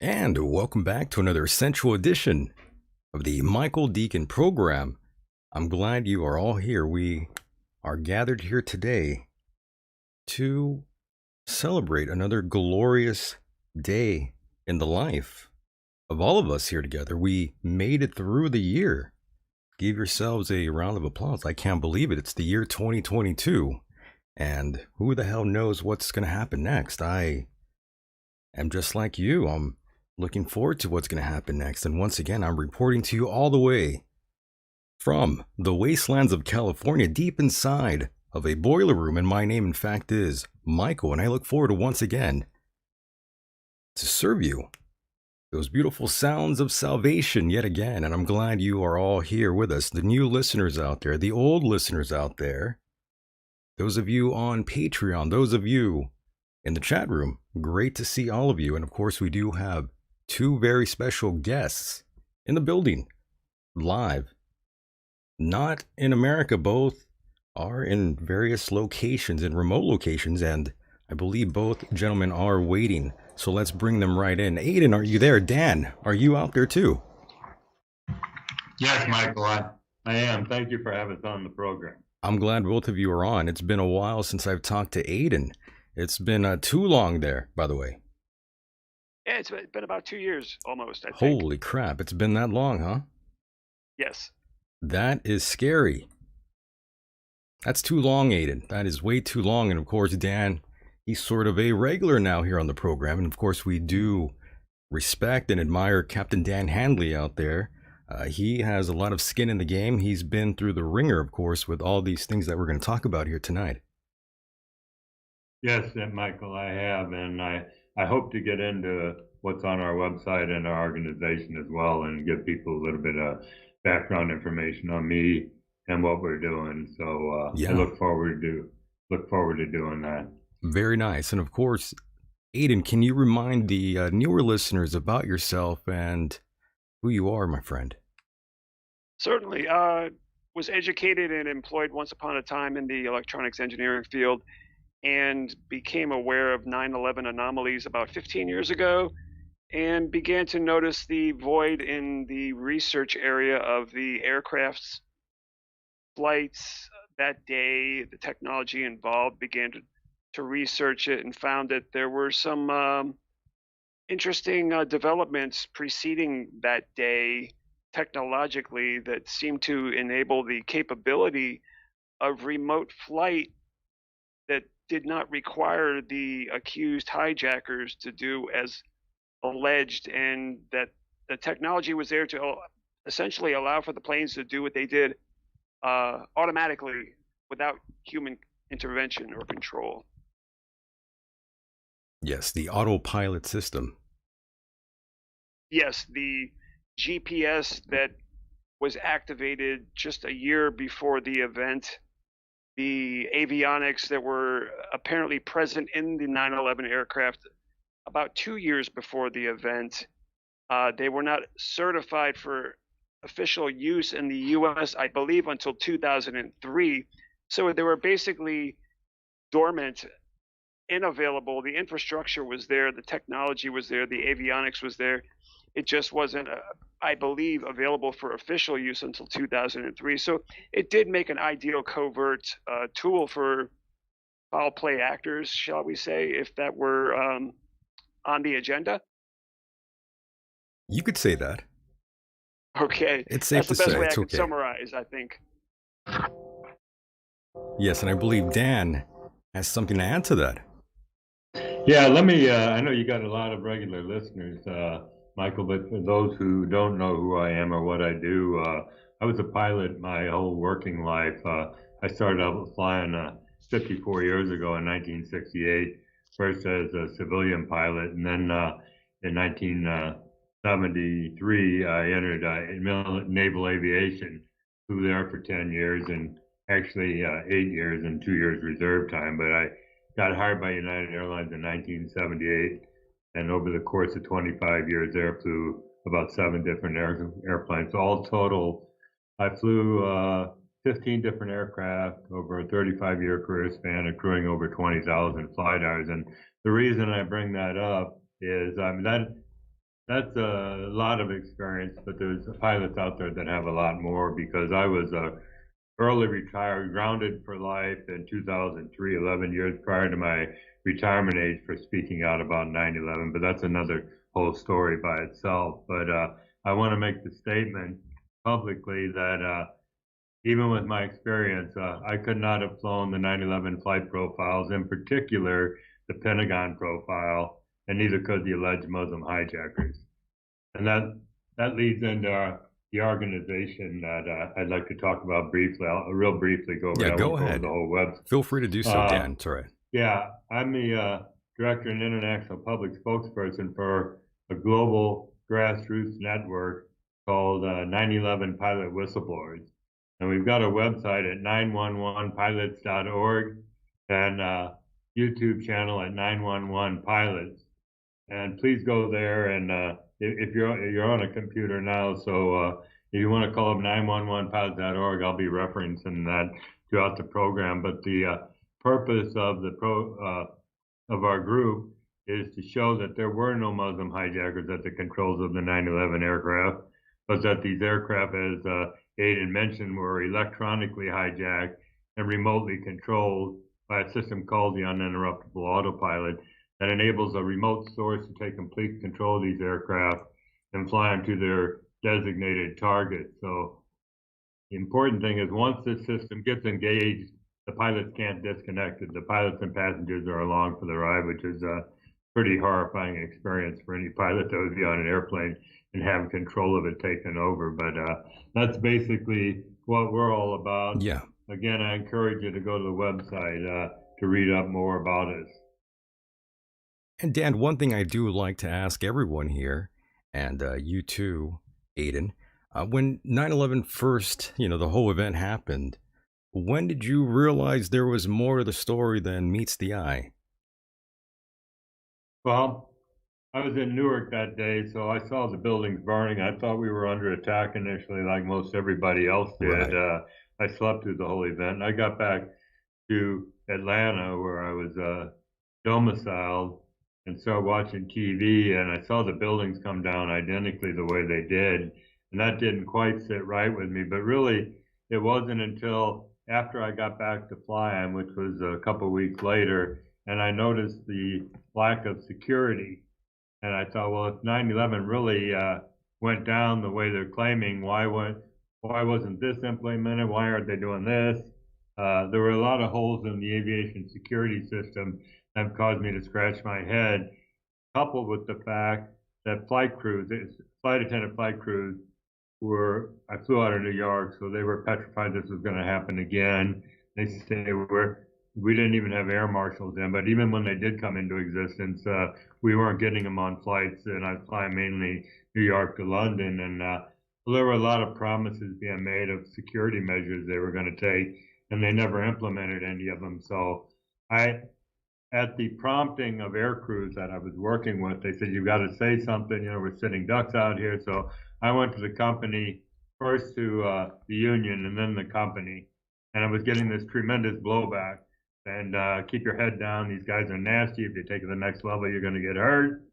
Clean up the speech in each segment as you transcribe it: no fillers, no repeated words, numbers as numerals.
And welcome back to another essential edition of the Michael Decon program. I'm glad you are all here. We are gathered here today to celebrate another glorious day in the life of all of us here together. We made it through the year. Give yourselves a round of applause. I can't believe it. It's the year 2022. And who the hell knows what's going to happen next? I am just like you. I'm looking forward to what's going to happen next. And once again, I'm reporting to you all the way from the wastelands of California, deep inside of a boiler room. And my name, in fact, is Michael. And I look forward to once again to serve you those beautiful sounds of salvation yet again. And I'm glad you are all here with us. The new listeners out there, the old listeners out there, those of you on Patreon, those of you in the chat room, great to see all of you. And of course, we do have two very special guests in the building, live. Not in America, both are in various locations, in remote locations, and I believe both gentlemen are waiting. So let's bring them right in. Aidan, are you there? Dan, are you out there too? Yes, Michael, I am. Thank you for having us on the program. I'm glad both of you are on. It's been a while since I've talked to Aidan. It's been too long there, by the way. Yeah, it's been about 2 years almost, I think. Holy crap, it's been that long, huh? Yes. That is scary. That's too long, Aidan. That is way too long. And of course, Dan, he's sort of a regular now here on the program. And of course, we do respect and admire Captain Dan Hanley out there. He has a lot of skin in the game. He's been through the ringer, of course, with all these things that we're going to talk about here tonight. Yes, Michael, I have. And I hope to get into what's on our website and our organization as well and give people a little bit of background information on me and what we're doing. So I Yeah, look forward to doing that. very nice. And of course, Aidan, can you remind the newer listeners about yourself and who you are, my friend? Certainly. Was educated and employed once upon a time in the electronics engineering field and became aware of 9/11 anomalies about 15 years ago and began to notice the void in the research area of the aircraft's flights that day, the technology involved, began to research it and found that there were some interesting developments preceding that day technologically that seemed to enable the capability of remote flight that did not require the accused hijackers to do as alleged, and that the technology was there to essentially allow for the planes to do what they did automatically without human intervention or control. Yes, the autopilot system. Yes, the GPS that was activated just a year before the event, the avionics that were apparently present in the 9/11 aircraft about 2 years before the event. They were not certified for official use in the US, I believe, until 2003. So they were basically dormant, unavailable. The infrastructure was there, the technology was there, the avionics was there. It just wasn't, I believe, available for official use until 2003. So it did make an ideal covert tool for foul play actors, shall we say, if that were on the agenda. You could say that. Okay, It's safe that's to the best say. way I It's can okay. summarize, I think. Yes, and I believe Dan has something to add to that. Yeah, let me. I know you got a lot of regular listeners, Michael, but for those who don't know who I am or what I do, I was a pilot my whole working life. I started out flying 54 years ago in 1968, first as a civilian pilot, and then in 1973, I entered naval aviation, flew there for 10 years, and actually 8 years and 2 years reserve time, but I got hired by United Airlines in 1978, and over the course of 25 years there, flew about seven different airplanes. So all total, I flew 15 different aircraft over a 35-year career span, accruing over 20,000 flight hours. And the reason I bring that up is, I mean, that's a lot of experience, but there's pilots out there that have a lot more, because I was early retired, grounded for life in 2003, 11 years prior to my retirement age for speaking out about 9/11. But that's another whole story by itself. But I want to make the statement publicly that even with my experience, I could not have flown the 9/11 flight profiles, in particular the Pentagon profile, and neither could the alleged Muslim hijackers. And that leads into the organization that I'd like to talk about briefly. I'll real briefly go over Yeah, it. I go won't go over ahead. the whole web. Feel free to do so, Dan. It's all right. Yeah, I'm the director and international public spokesperson for a global grassroots network called 9/11 Pilot Whistleblowers. And we've got a website at 911pilots.org and YouTube channel at 911 Pilots. And please go there, and if you're on a computer now, so if you want to call up 911pilots.org, I'll be referencing that throughout the program. But the purpose of of our group is to show that there were no Muslim hijackers at the controls of the 9/11 aircraft, but that these aircraft, as Aidan mentioned, were electronically hijacked and remotely controlled by a system called the uninterruptible autopilot that enables a remote source to take complete control of these aircraft and fly them to their designated targets. So the important thing is, once this system gets engaged, the pilots can't disconnect it. The pilots and passengers are along for the ride, which is a pretty horrifying experience for any pilot that would be on an airplane and have control of it taken over. But that's basically what we're all about. Yeah. Again, I encourage you to go to the website to read up more about us. And Dan, one thing I do like to ask everyone here, and you too, Aidan, When 9/11 first, the whole event happened, when did you realize there was more to the story than meets the eye? Well, I was in Newark that day, so I saw the buildings burning. I thought we were under attack initially, like most everybody else did. Right. I slept through the whole event. I got back to Atlanta, where I was domiciled, and started watching TV, and I saw the buildings come down identically the way they did, and that didn't quite sit right with me. But really, it wasn't until after I got back to flying, which was a couple weeks later, and I noticed the lack of security. And I thought, well, if 9/11 really went down the way they're claiming, why wasn't this implemented? Why aren't they doing this? There were a lot of holes in the aviation security system that caused me to scratch my head, coupled with the fact that flight attendant flight crews I flew out of New York, so they were petrified this was going to happen again. We didn't even have air marshals then, but even when they did come into existence, we weren't getting them on flights, and I fly mainly New York to London, and there were a lot of promises being made of security measures they were going to take, and they never implemented any of them. So I, at the prompting of air crews that I was working with, they said, "You got to say something. We're sitting ducks out here." So I went to the company, first to the union and then the company, and I was getting this tremendous blowback. And keep your head down. These guys are nasty. If you take it to the next level, you're going to get hurt.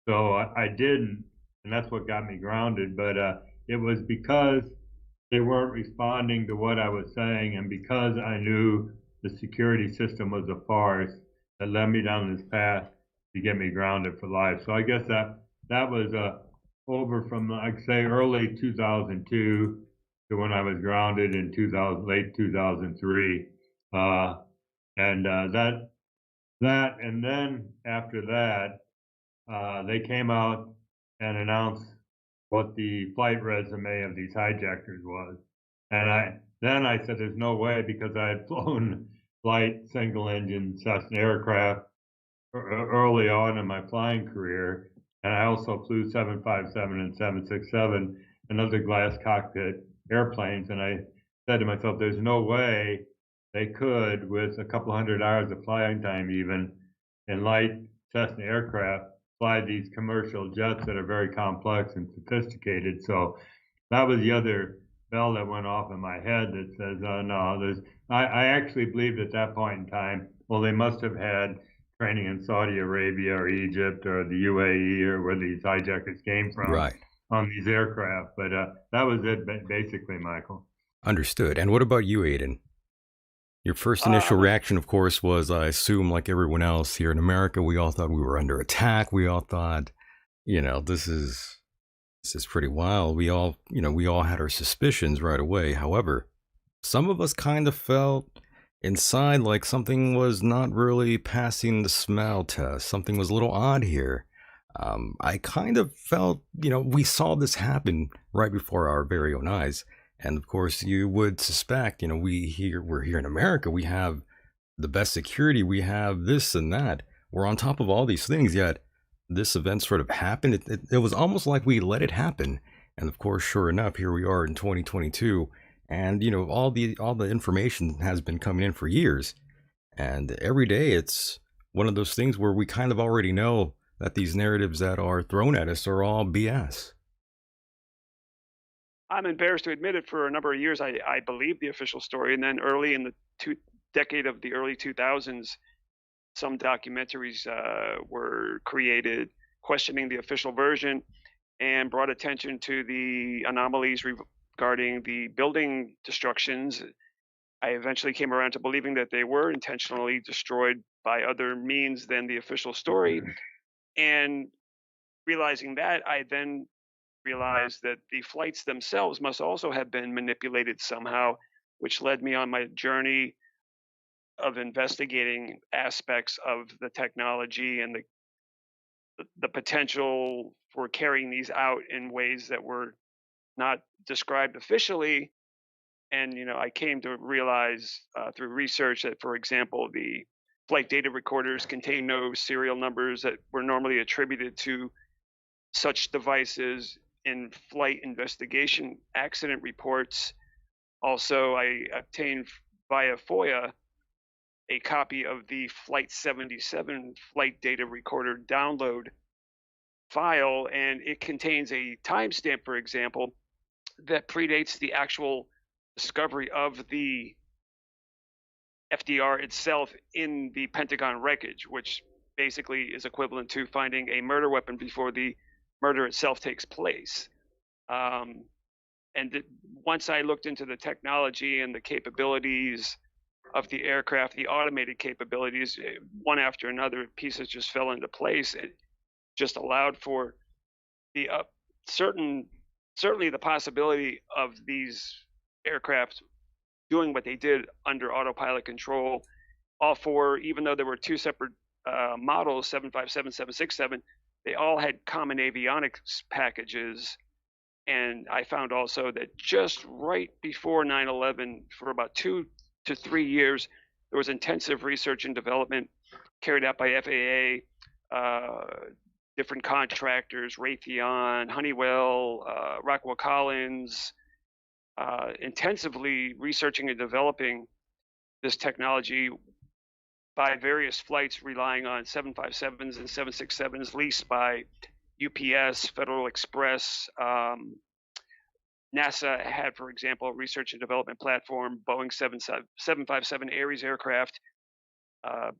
So I didn't, and that's what got me grounded. But it was because they weren't responding to what I was saying, and because I knew the security system was a farce that led me down this path to get me grounded for life. So I guess that was over from, like, say, early 2002 to when I was grounded in 2000, late 2003. Uh, and and then after that, they came out and announced what the flight resume of these hijackers was. And I said, there's no way, because I had flown light single engine Cessna aircraft early on in my flying career. And I also flew 757 and 767 and other glass cockpit airplanes. And I said to myself, there's no way they could, with a couple hundred hours of flying time, even in light Cessna aircraft, fly these commercial jets that are very complex and sophisticated. So that was the other bell that went off in my head that says, oh, no, I actually believed at that point in time, well, they must have had training in Saudi Arabia or Egypt or the UAE or where these hijackers came from Right. on these aircraft. But that was it, basically, Michael. Understood. And what about you, Aiden? Your first initial I'm reaction, of course, was, I assume, like everyone else here in America, we all thought we were under attack. We all thought, this is pretty wild. We all had our suspicions right away. However, some of us kind of felt inside like something was not really passing the smell test. Something was a little odd here. I kind of felt, we saw this happen right before our very own eyes. And of course, you would suspect, we're here in America. We have the best security. We have this and that. We're on top of all these things. Yet this event sort of happened. It was almost like we let it happen. And of course, sure enough, here we are in 2022, and all the information has been coming in for years. And every day, it's one of those things where we kind of already know that these narratives that are thrown at us are all BS. I'm embarrassed to admit it. For a number of years, I believed the official story, and then early in the decade of the early 2000s, some documentaries were created questioning the official version and brought attention to the anomalies regarding the building destructions. I eventually came around to believing that they were intentionally destroyed by other means than the official story. And realizing that, I then realized that the flights themselves must also have been manipulated somehow, which led me on my journey of investigating aspects of the technology and the potential for carrying these out in ways that were not described officially. And I came to realize through research that, for example, the flight data recorders contain no serial numbers that were normally attributed to such devices, in-flight investigation accident reports. Also, I obtained via FOIA a copy of the Flight 77 flight data recorder download file, and it contains a timestamp, for example, that predates the actual discovery of the FDR itself in the Pentagon wreckage, which basically is equivalent to finding a murder weapon before the murder itself takes place. Um, and once I looked into the technology and the capabilities of the aircraft, the automated capabilities, one after another, pieces just fell into place. It just allowed for the certainly the possibility of these aircraft doing what they did under autopilot control. All four, even though there were two separate models, 757, 767, they all had common avionics packages. And I found also that just right before 9/11, for about 2 to 3 years, there was intensive research and development carried out by FAA, different contractors, Raytheon, Honeywell, Rockwell Collins, intensively researching and developing this technology by various flights relying on 757s and 767s leased by UPS, Federal Express. NASA had, for example, a research and development platform, Boeing 757 Ares aircraft, uh,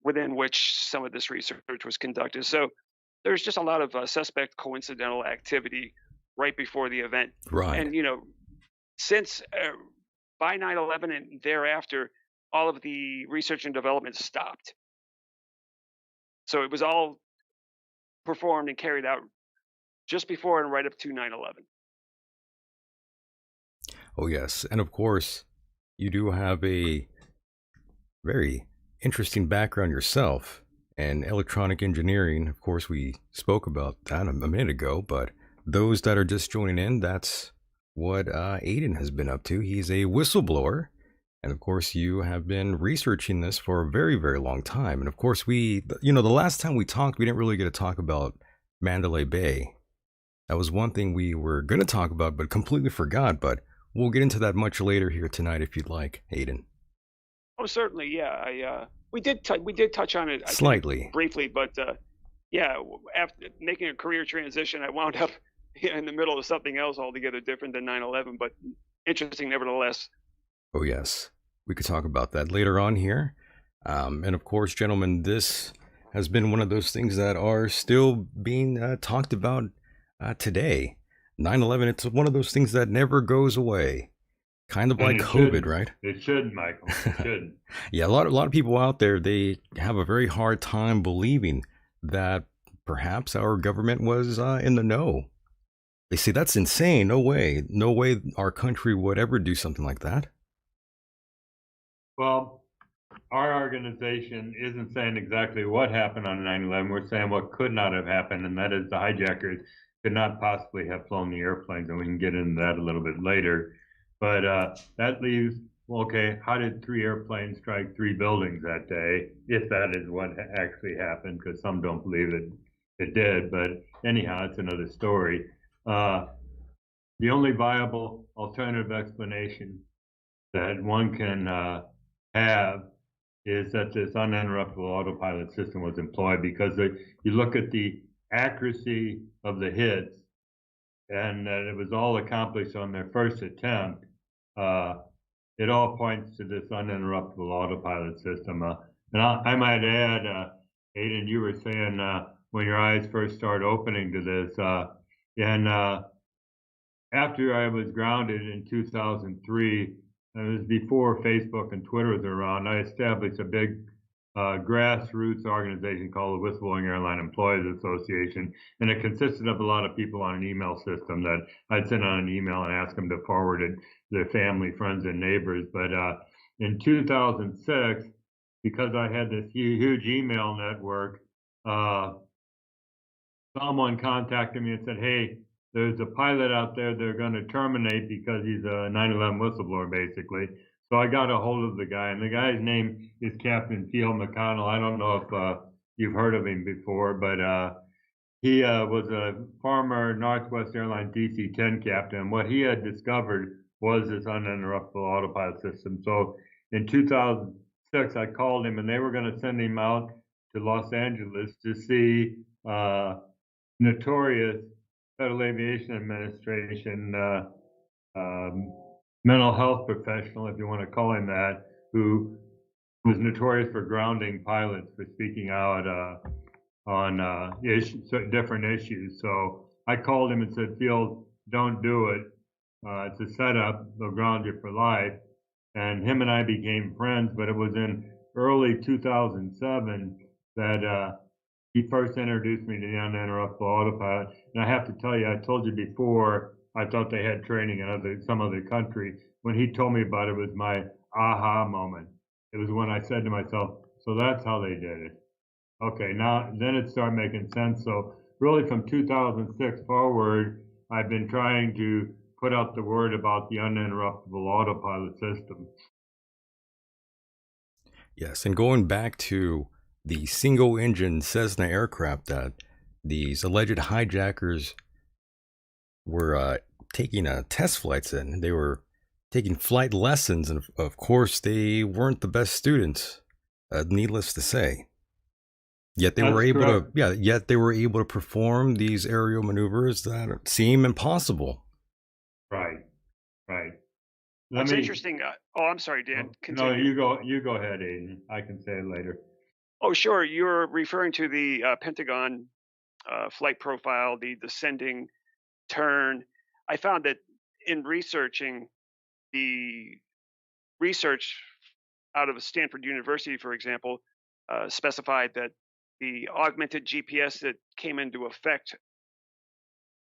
within which some of this research was conducted. So there's just a lot of suspect coincidental activity right before the event. Right. And, since by 9/11 and thereafter, all of the research and development stopped. So it was all performed and carried out just before and right up to 9/11. Oh, yes. And of course, you do have a very interesting background yourself and electronic engineering. Of course, we spoke about that a minute ago, but those that are just joining in, that's what Aidan has been up to. He's a whistleblower. And of course, you have been researching this for a very, very long time. And of course, the last time we talked, we didn't really get to talk about Mandalay Bay. That was one thing we were going to talk about, but completely forgot. But we'll get into that much later here tonight if you'd like, Aidan. Oh, certainly, yeah. We did touch on it, I think, Slightly. briefly, but yeah, after making a career transition, I wound up in the middle of something else altogether different than 9/11, but interesting nevertheless. Oh, yes. We could talk about that later on here. And of course, gentlemen, this has been one of those things that are still being talked about today. 9/11, it's one of those things that never goes away. Kind of And like it COVID, shouldn't. right? It should, Michael. It should. Yeah, a lot of people out there, they have a very hard time believing that perhaps our government was in the know. They say that's insane. No way our country would ever do something like that. Well, our organization isn't saying exactly what happened on 9/11. We're saying what could not have happened, and that is the hijackers could not possibly have flown the airplanes, and we can get into that a little bit later. But that leaves, okay, how did 3 airplanes strike 3 buildings that day, if that is what actually happened, because some don't believe it did. But anyhow, it's another story. The only viable alternative explanation that one can have is that this uninterruptible autopilot system was employed, because you look at the accuracy of the hits and that it was all accomplished on their first attempt. It all points to this uninterruptible autopilot system. And I might add, Aidan, you were saying when your eyes first started opening to this, and after I was grounded in 2003, and it was before Facebook and Twitter was around, I established a big grassroots organization called the Whistleblowing Airline Employees Association, and it consisted of a lot of people on an email system that I'd send out an email and ask them to forward it to their family, friends, and neighbors. But in 2006, because I had this huge email network, someone contacted me and said, "Hey, there's a pilot out there they're going to terminate because he's a 9/11 whistleblower, basically." So I got a hold of the guy, and the guy's name is Captain Field McConnell. I don't know if you've heard of him before, but he was a former Northwest Airlines DC-10 captain. What he had discovered was this uninterruptible autopilot system. So in 2006, I called him, and they were going to send him out to Los Angeles to see notorious Federal Aviation Administration mental health professional, if you want to call him that, who was notorious for grounding pilots for speaking out on different issues. So I called him and said, Field, don't do it. It's a setup. They'll ground you for life. And him and I became friends, but it was in early 2007 that he first introduced me to the uninterruptible autopilot. And I have to tell you, I told you before, I thought they had training in some other country. When he told me about it, it was my aha moment. It was when I said to myself, so that's how they did it. Okay, now then it started making sense. So really from 2006 forward, I've been trying to put out the word about the uninterruptible autopilot system. Yes, and going back to the single-engine Cessna aircraft that these alleged hijackers were taking test flights in. They were taking flight lessons, and of course, they weren't the best students. Needless to say. Yet they were able to, Yet they were able to perform these aerial maneuvers that seem impossible. Right. What's interesting? I'm sorry, Dan. Continue. No, you go ahead, Aidan. I can say it later. Oh, sure. You're referring to the Pentagon flight profile, the descending turn. I found that in researching the research out of Stanford University, for example, specified that the augmented GPS that came into effect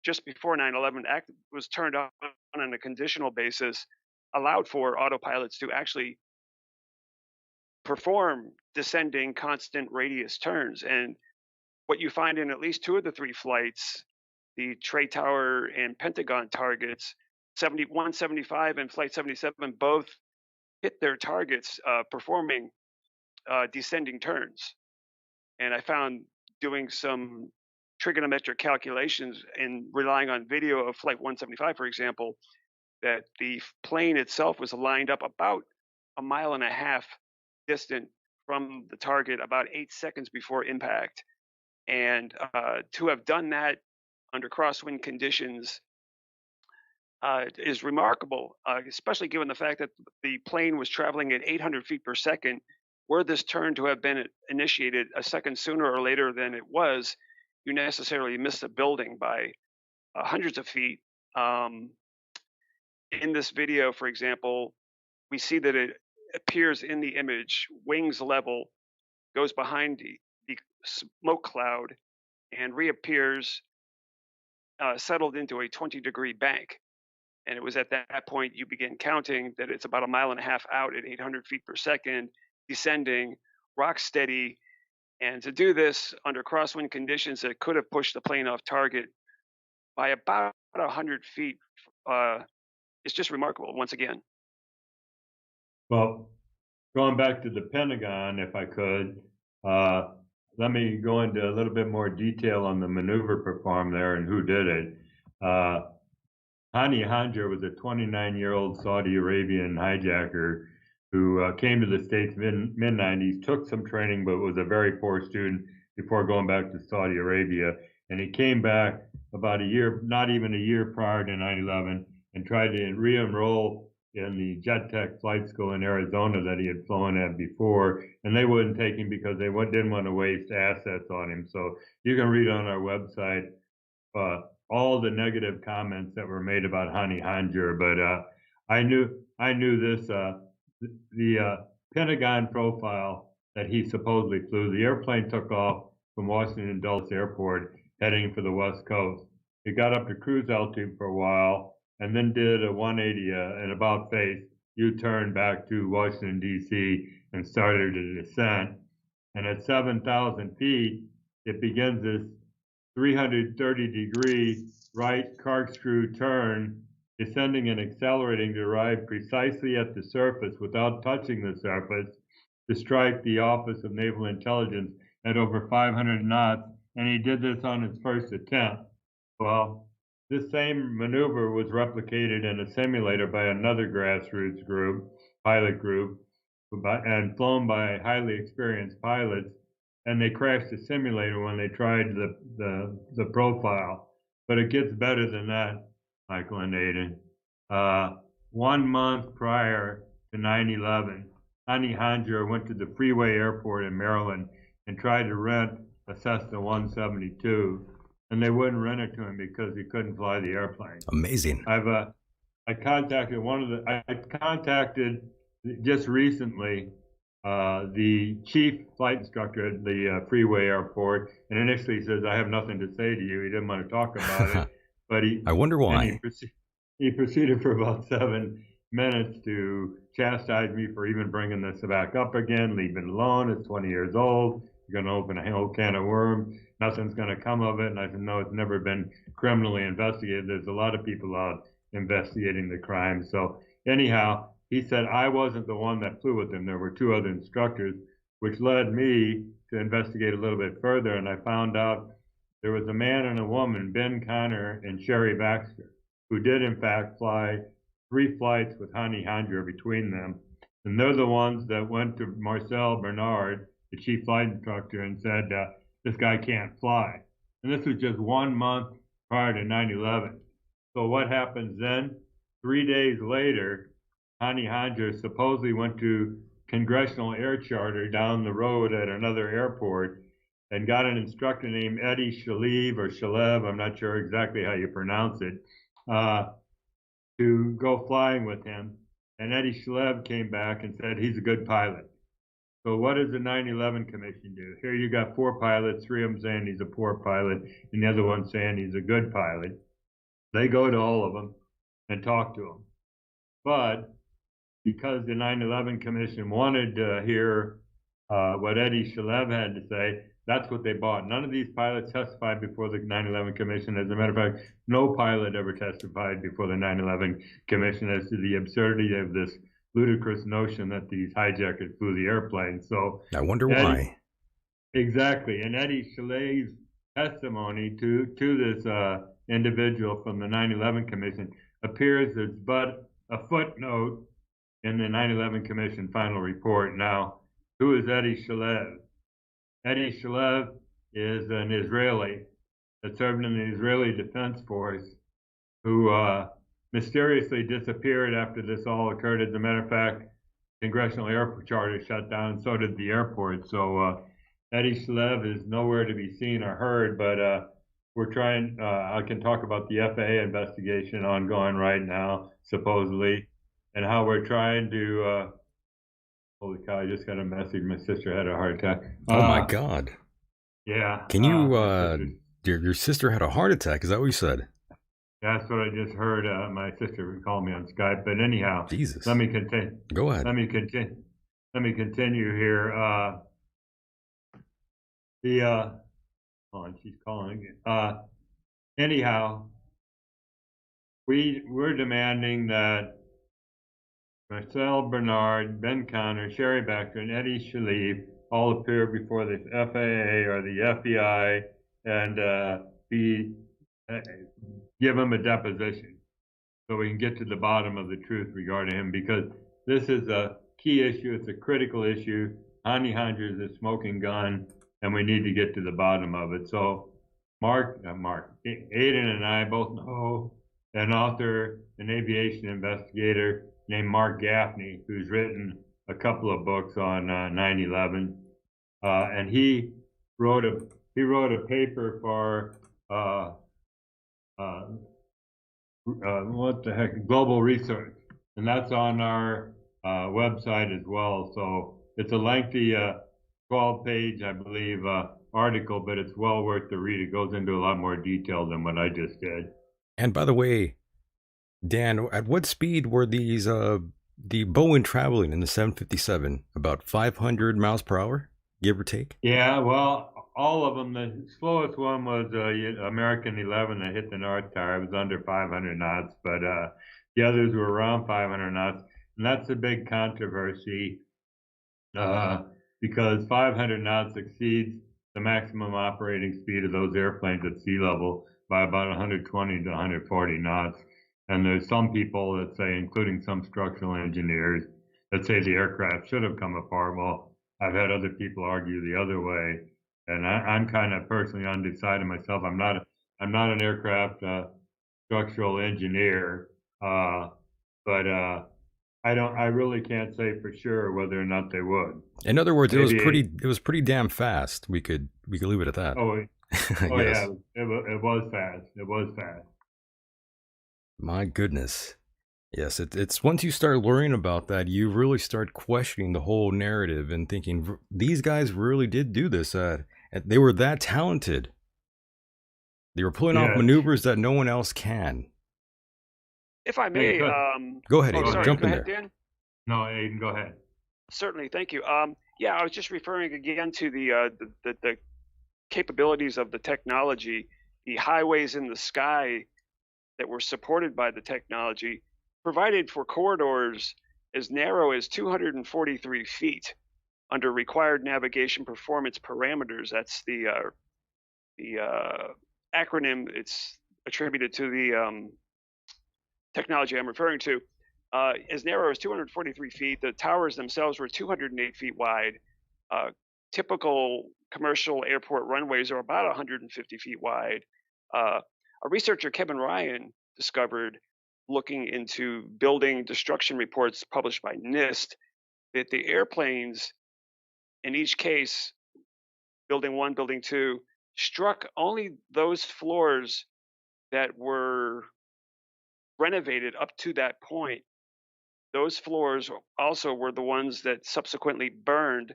just before 9/11 Act was turned on a conditional basis, allowed for autopilots to actually perform descending constant radius turns. And what you find in at least two of the three flights, the Trade Tower and Pentagon targets, 175 and Flight 77, both hit their targets performing descending turns. And I found doing some trigonometric calculations and relying on video of Flight 175, for example, that the plane itself was lined up about a mile and a half distant from the target, about 8 seconds before impact. And to have done that under crosswind conditions is remarkable, especially given the fact that the plane was traveling at 800 feet per second. Were this turn to have been initiated a second sooner or later than it was, you necessarily missed the building by hundreds of feet. In this video, for example, we see that it appears in the image, wings level, goes behind the smoke cloud, and reappears settled into a 20-degree bank. And it was at that point you begin counting that it's about a mile and a half out at 800 feet per second, descending, rock steady. And to do this under crosswind conditions that could have pushed the plane off target by about 100 feet, it's just remarkable once again. Well, going back to the Pentagon, if I could, let me go into a little bit more detail on the maneuver performed there and who did it. Hani Hanjar was a 29-year-old Saudi Arabian hijacker who came to the States mid-90s, took some training, but was a very poor student before going back to Saudi Arabia. And he came back about a year, not even a year prior to 9/11, and tried to re-enroll in the jet tech flight school in Arizona that he had flown at before, and they wouldn't take him because they didn't want to waste assets on him. So you can read on our website all the negative comments that were made about Hani Hanjar, but I knew this. The Pentagon profile that he supposedly flew, the airplane took off from Washington Dulles Airport heading for the West Coast. It got up to cruise altitude for a while and then did a 180, an about face U-turn back to Washington, D.C. and started a descent. And at 7,000 feet, it begins this 330-degree right corkscrew turn, descending and accelerating to arrive precisely at the surface without touching the surface to strike the Office of Naval Intelligence at over 500 knots and he did this on his first attempt. Well, this same maneuver was replicated in a simulator by another grassroots group, pilot group, and flown by highly experienced pilots, and they crashed the simulator when they tried the profile. But it gets better than that, Michael and Aidan. 1 month prior to 9/11, Hani Hanjour went to the Freeway Airport in Maryland and tried to rent a Cessna 172, and they wouldn't rent it to him because he couldn't fly the airplane. Amazing. I contacted I contacted just recently the chief flight instructor at the Freeway Airport, and initially he says, "I have nothing to say to you." He didn't want to talk about it, but I wonder why. He proceeded for about 7 minutes to chastise me for even bringing this back up again. Leave it alone. It's 20 years old. You're going to open a whole can of worms. Nothing's going to come of it. And I said, no, it's never been criminally investigated. There's a lot of people out investigating the crime. So anyhow, he said I wasn't the one that flew with him. There were two other instructors, which led me to investigate a little bit further. And I found out there was a man and a woman, Ben Connor and Sherry Baxter, who did in fact fly 3 flights with Hani Hanjour between them. And they're the ones that went to Marcel Bernard, the chief flight instructor, and said, this guy can't fly. And this was just 1 month prior to 9/11. So what happens then? 3 days later, Hani Hanjour supposedly went to Congressional Air Charter down the road at another airport and got an instructor named Eddie Shalev, I'm not sure exactly how you pronounce it, to go flying with him. And Eddie Shalev came back and said he's a good pilot. So what does the 9/11 Commission do? Here you got 4 pilots, 3 of them saying he's a poor pilot, and the other one saying he's a good pilot. They go to all of them and talk to him. But because the 9/11 Commission wanted to hear what Eddie Shalev had to say, that's what they bought. None of these pilots testified before the 9/11 Commission. As a matter of fact, no pilot ever testified before the 9/11 Commission as to the absurdity of this ludicrous notion that these hijackers flew the airplane. So I wonder why. Exactly. And Eddie Shalev's testimony to this individual from the 9/11 Commission appears as but a footnote in the 9/11 Commission final report. Now, who is Eddie Shalev? Eddie Shalev is an Israeli that served in the Israeli Defense Force who mysteriously disappeared after this all occurred. As a matter of fact, Congressional Air Charter shut down, and so did the airport. So Eddie Shalev is nowhere to be seen or heard, but we're trying, I can talk about the FAA investigation ongoing right now, supposedly, and how we're trying to, holy cow, I just got a message. My sister had a heart attack. Oh my God. Yeah. Can you, your sister had a heart attack? Is that what you said? That's what I just heard. My sister called me on Skype. But anyhow, Jesus. Let me continue. Go ahead. Let me continue here. She's calling. Anyhow, we're demanding that Marcel Bernard, Ben Connor, Sherry Baxter, and Eddie Shalev all appear before the FAA or the FBI and give him a deposition so we can get to the bottom of the truth regarding him, because this is a key issue. It's a critical issue. Hani Hanjour is a smoking gun, and we need to get to the bottom of it. So Aidan and I both know an author, an aviation investigator named Mark Gaffney, who's written a couple of books on 9/11, and he wrote a paper for Global Research, and that's on our website as well. So it's a lengthy 12-page, I believe, article, but it's well worth the read. It goes into a lot more detail than what I just did. And by the way, Dan, at what speed were these the Boeing traveling in the 757? About 500 miles per hour, give or take? Yeah, well, all of them. The slowest one was American 11 that hit the North Tower. It was under 500 knots, but the others were around 500 knots. And that's a big controversy because 500 knots exceeds the maximum operating speed of those airplanes at sea level by about 120 to 140 knots. And there's some people that say, including some structural engineers, that say the aircraft should have come apart. Well, I've had other people argue the other way, and I'm kind of personally undecided myself. I'm not an aircraft structural engineer, uh, but I don't. I really can't say for sure whether or not they would. In other words, Maybe. it was pretty damn fast. We could leave it at that. Oh, I oh yeah. guess. It was fast. It was fast. My goodness. Yes, it's once you start learning about that, you really start questioning the whole narrative and thinking these guys really did do this. They were that talented. They were pulling off Yes. maneuvers that no one else can. If I Hey, may, Go ahead, oh, go Aidan. sorry, ahead. Jump go in ahead, there. Dan. No, Aiden, go ahead. Certainly, thank you. Yeah, I was just referring again to the capabilities of the technology, the highways in the sky that were supported by the technology, provided for corridors as narrow as 243 feet under required navigation performance parameters. That's the acronym. It's attributed to the technology I'm referring to. As narrow as 243 feet. The towers themselves were 208 feet wide. Uh, Typical commercial airport runways are about 150 feet wide. A researcher, Kevin Ryan, discovered, looking into building destruction reports published by NIST, that the airplanes in each case, building one, building two, struck only those floors that were renovated up to that point. Those floors also were the ones that subsequently burned.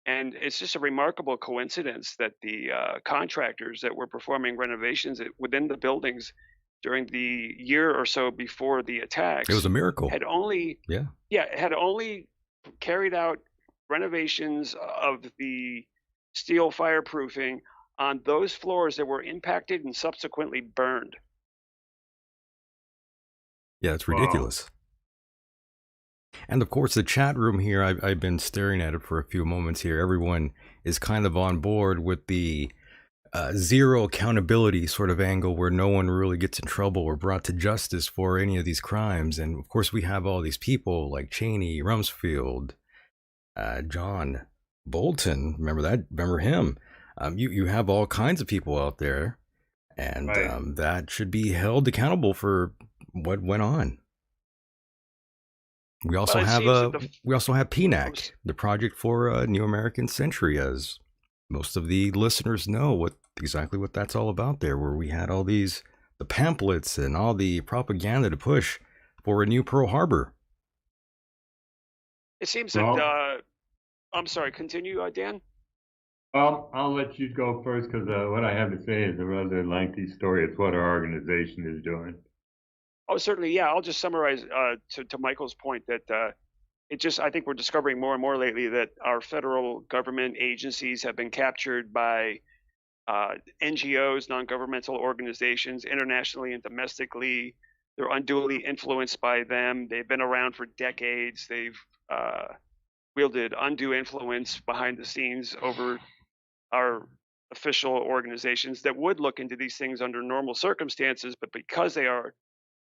And it's just a remarkable coincidence that the contractors that were performing renovations within the buildings during the year or so before the It was attacks a miracle. had only, Yeah. yeah, had only carried out renovations of the steel fireproofing on those floors that were impacted and subsequently burned. Yeah, it's Wow. ridiculous. And of course, the chat room here, I've been staring at it for a few moments here. Everyone is kind of on board with the zero accountability sort of angle where no one really gets in trouble or brought to justice for any of these crimes. And of course, we have all these people like Cheney, Rumsfeld, John Bolton. Remember him? You have all kinds of people out there, and Right. that should be held accountable for what went on. Well, it seems that We also have oh, PNAC, the Project for a New American Century, as most of the listeners know exactly what that's all about there, where we had all the pamphlets and all the propaganda to push for a new Pearl Harbor. it seems that Well, I'm sorry. Continue, Dan. I'll let you go first because what I have to say is a rather lengthy story. It's what our organization is doing. Oh, certainly. Yeah, I'll just summarize to Michael's point that I think we're discovering more and more lately that our federal government agencies have been captured by NGOs, non-governmental organizations, internationally and domestically. They're unduly influenced by them. They've been around for decades. They've wielded undue influence behind the scenes over our official organizations that would look into these things under normal circumstances, but because they are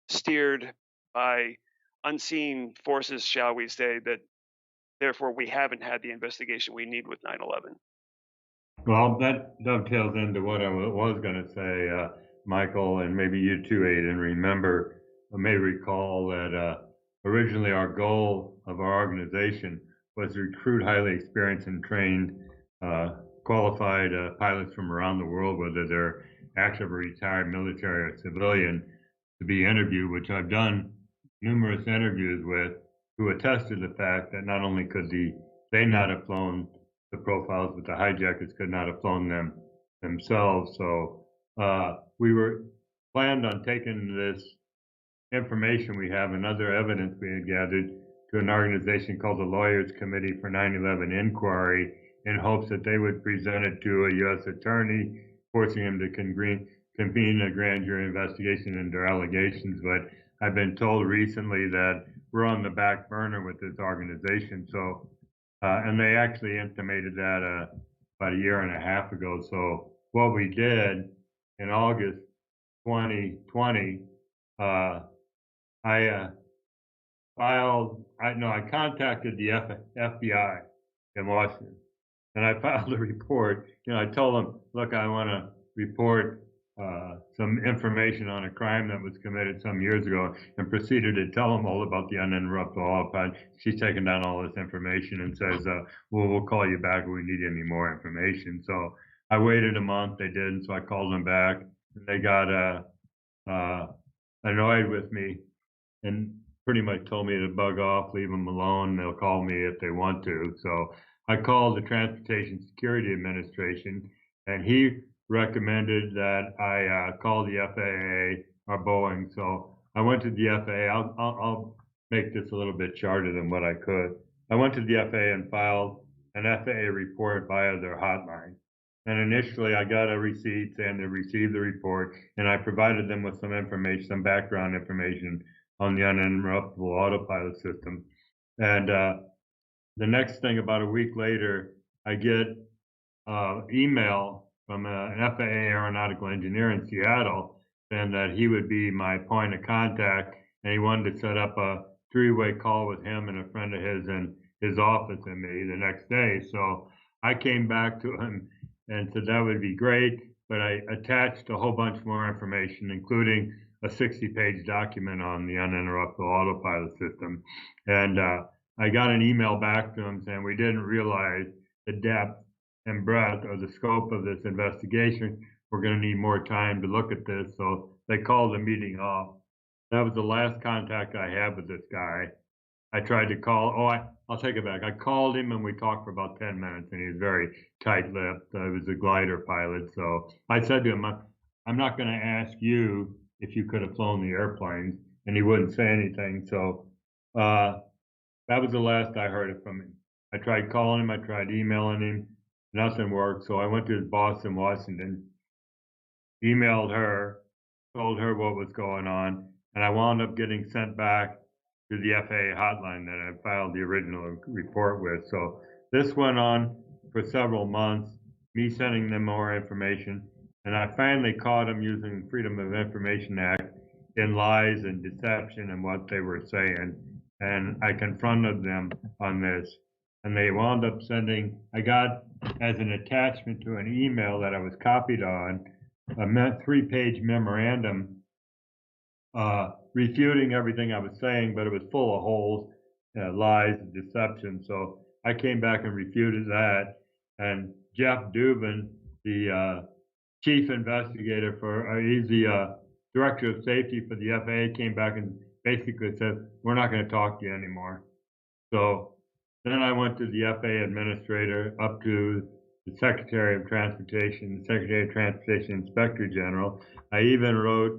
steered by unseen forces, shall we say, that therefore we haven't had the investigation we need with 9/11. Well, that dovetails into what I was going to say, Michael, and maybe you too, Aiden. Remember, may recall that originally our goal of our organization was to recruit highly experienced and trained, qualified pilots from around the world, whether they're active or retired military or civilian, to be interviewed, which I've done numerous interviews with, who attest to the fact that not only could they not have flown the profiles, but the hijackers could not have flown them themselves. So we were planned on taking this information we have and other evidence we had gathered to an organization called the Lawyers Committee for 9/11 Inquiry in hopes that they would present it to a U.S. attorney, forcing him to convene a grand jury investigation into allegations. But I've been told recently that we're on the back burner with this organization. So and they actually intimated that about a year and a half ago. So what we did in August 2020, uh, I I contacted the FBI in Washington, and I filed a report. I told them, look, I want to report some information on a crime that was committed some years ago, and proceeded to tell them all about the uninterruptible autopilot. She's taken down all this information and says, well, we'll call you back if we need any more information. So I waited a month. They didn't, so I called them back. And they got uh, annoyed with me and pretty much told me to bug off, leave them alone. They'll call me if they want to. So I called the Transportation Security Administration, and he recommended that I call the FAA or Boeing. So I went to the FAA. I'll make this a little bit shorter than what I could. I went to the FAA and filed an FAA report via their hotline. And initially, I got a receipt saying they received the report, and I provided them with some information, some background information on the uninterruptible autopilot system. And the next thing, about a week later, I get email from an FAA aeronautical engineer in Seattle saying that he would be my point of contact, and he wanted to set up a three-way call with him and a friend of his in his office and me the next day. So I came back to him and said that would be great, but I attached a whole bunch more information, including a 60-page document on the uninterruptible autopilot system. And I got an email back to him saying we didn't realize the depth and breadth or the scope of this investigation. We're going to need more time to look at this. So they called the meeting off. That was the last contact I had with this guy. I tried to call. I'll take it back. I called him and we talked for about 10 minutes, and he was very tight-lipped. He was a glider pilot. So I said to him, I'm not going to ask you if you could have flown the airplanes, and he wouldn't say anything. So that was the last I heard from him. I tried calling him. I tried emailing him. Nothing worked. So I went to his boss in Washington, emailed her, told her what was going on, and I wound up getting sent back to the FAA hotline that I filed the original report with. So this went on for several months, me sending them more information, and I finally caught them using Freedom of Information Act in lies and deception and what they were saying. And I confronted them on this. And they wound up sending, I got as an attachment to an email that I was copied on, a 3-page memorandum refuting everything I was saying, but it was full of holes, lies, and deception. So I came back and refuted that. And Jeff Dubin, the chief investigator he's the director of safety for the FAA, came back and basically said, we're not going to talk to you anymore. So then I went to the FAA administrator, up to the Secretary of Transportation, the Secretary of Transportation Inspector General. I even wrote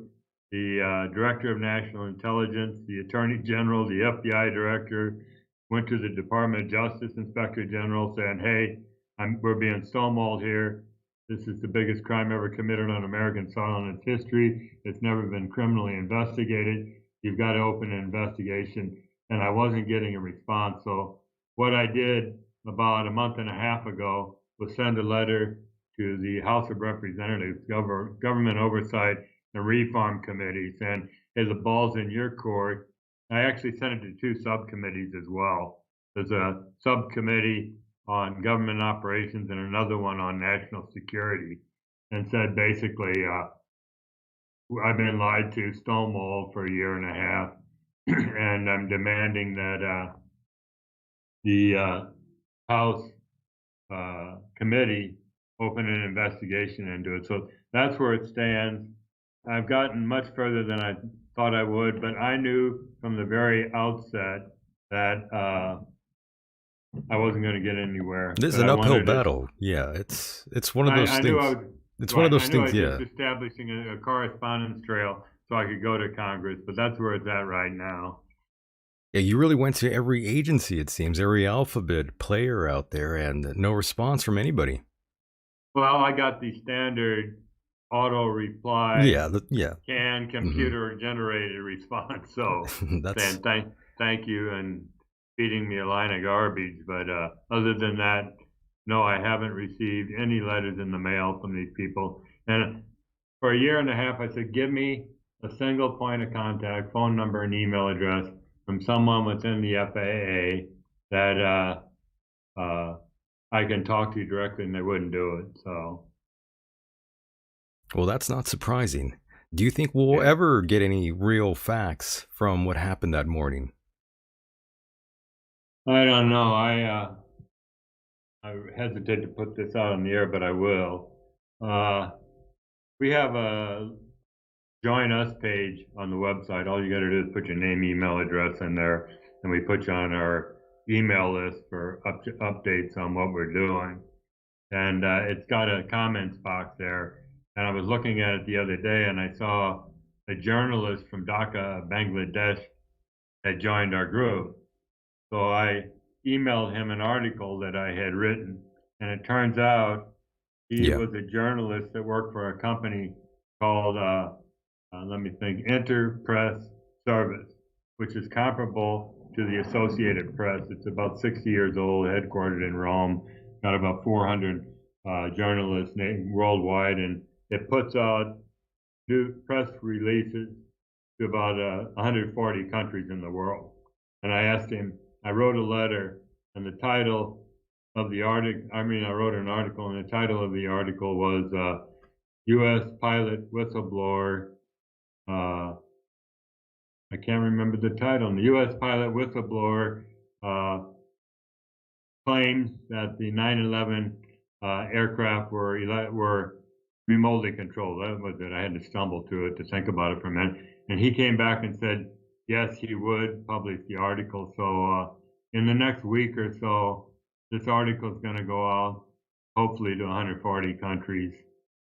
the Director of National Intelligence, the Attorney General, the FBI Director, went to the Department of Justice Inspector General saying, hey, we're being stonewalled here. This is the biggest crime ever committed on American soil in its history. It's never been criminally investigated. You've got to open an investigation. And I wasn't getting a response. So what I did about a month and a half ago was send a letter to the House of Representatives, Government Oversight and Reform Committee saying, hey, the ball's in your court. I actually sent it to 2 subcommittees as well. There's a subcommittee on government operations and another one on national security, and said basically, I've been lied to, stonewalled for a year and a half, and I'm demanding that the House committee open an investigation into it. So that's where it stands. I've gotten much further than I thought I would, but I knew from the very outset that I wasn't going to get anywhere. This is an uphill battle. Yeah, it's one of those things. It's one of those things. Yeah, just establishing a correspondence trail so I could go to Congress, but that's where it's at right now. Yeah, you really went to every agency, it seems, every alphabet player out there, and no response from anybody. Well, I got the standard auto reply. Can computer generated response. So that's saying thank you and feeding me a line of garbage. But other than that, no, I haven't received any letters in the mail from these people. And for a year and a half, I said, give me a single point of contact, phone number and email address from someone within the FAA that I can talk to you directly, and they wouldn't do it. So, Well, that's not surprising. Do you think we'll yeah. ever get any real facts from what happened that morning? I don't know. I hesitate to put this out on the air, but I will. Uh, we have a join us page on the website. All you got to do is put your name, email address in there, and we put you on our email list for updates on what we're doing. And it's got a comments box there. And I was looking at it the other day, and I saw a journalist from Dhaka, Bangladesh, had joined our group. So I emailed him an article that I had written, and it turns out he Yeah. was a journalist that worked for a company called, let me think, Interpress Service, which is comparable to the Associated Press. It's about 60 years old, headquartered in Rome, got about 400 journalists worldwide, and it puts out new press releases to about 140 countries in the world. And I asked him, I wrote a letter, and the title of the article, I wrote an article, and the title of the article was U.S. Pilot Whistleblower. I can't remember the title. And the U.S. pilot whistleblower claims that the 9/11 aircraft were remotely controlled. That was it. I had to stumble to it to think about it for a minute. And he came back and said, yes, he would publish the article. So in the next week or so, this article is going to go out, hopefully to 140 countries.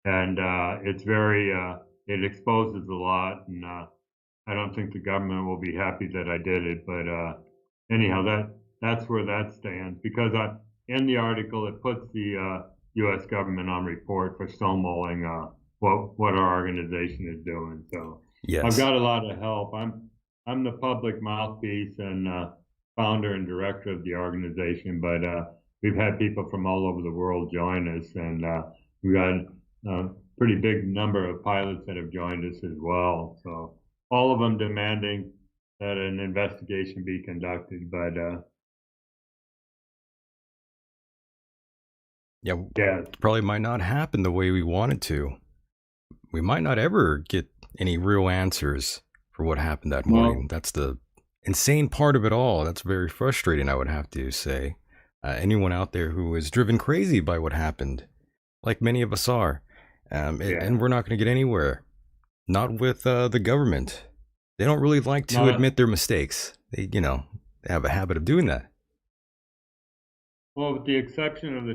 And it's very, it exposes a lot. And I don't think the government will be happy that I did it. But anyhow, that's where that stands. Because in the article, it puts the U.S. government on report for stonewalling what our organization is doing. So I've Yes. got a lot of help. I'm the public mouthpiece and founder and director of the organization, but we've had people from all over the world join us, and we've got a pretty big number of pilots that have joined us as well. So all of them demanding that an investigation be conducted, but Yeah, yeah, probably might not happen the way we wanted to. We might not ever get any real answers for what happened that morning. well, That's the insane part of it all. That's very frustrating, I would have to say. Anyone out there who is driven crazy by what happened, like many of us are, yeah, and we're not going to get anywhere. Not with the government. They don't really like to not admit their mistakes. They have a habit of doing that. well, with the exception of the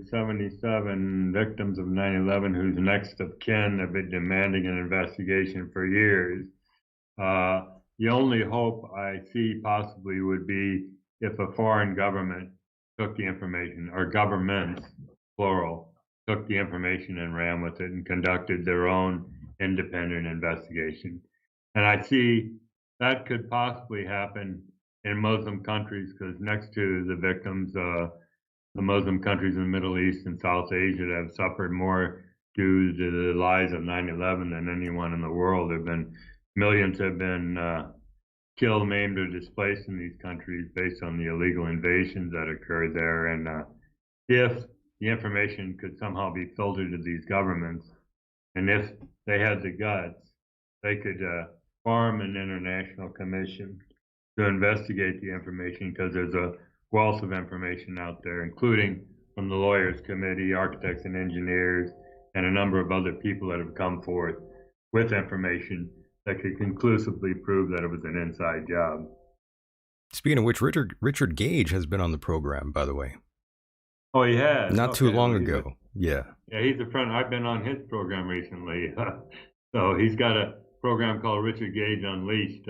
2,977 victims of 9/11 whose next of kin have been demanding an investigation for years, the only hope I see possibly would be if a foreign government took the information, or governments, plural, took the information and ran with it and conducted their own independent investigation. And I see that could possibly happen in Muslim countries because next to the victims, the Muslim countries in the Middle East and South Asia that have suffered more due to the lies of 9/11 than anyone in the world. Millions have been killed, maimed, or displaced in these countries based on the illegal invasions that occurred there. And if the information could somehow be filtered to these governments, and if they had the guts, they could form an international commission to investigate the information because there's a wealth of information out there, including from the Lawyers Committee, architects and engineers, and a number of other people that have come forth with information that could conclusively prove that it was an inside job. Speaking of which, Richard Gage has been on the program, by the way, Oh, he has. not too Okay. long Well, ago. Yeah. he's a friend. I've been on his program recently. So he's got a program called Richard Gage Unleashed.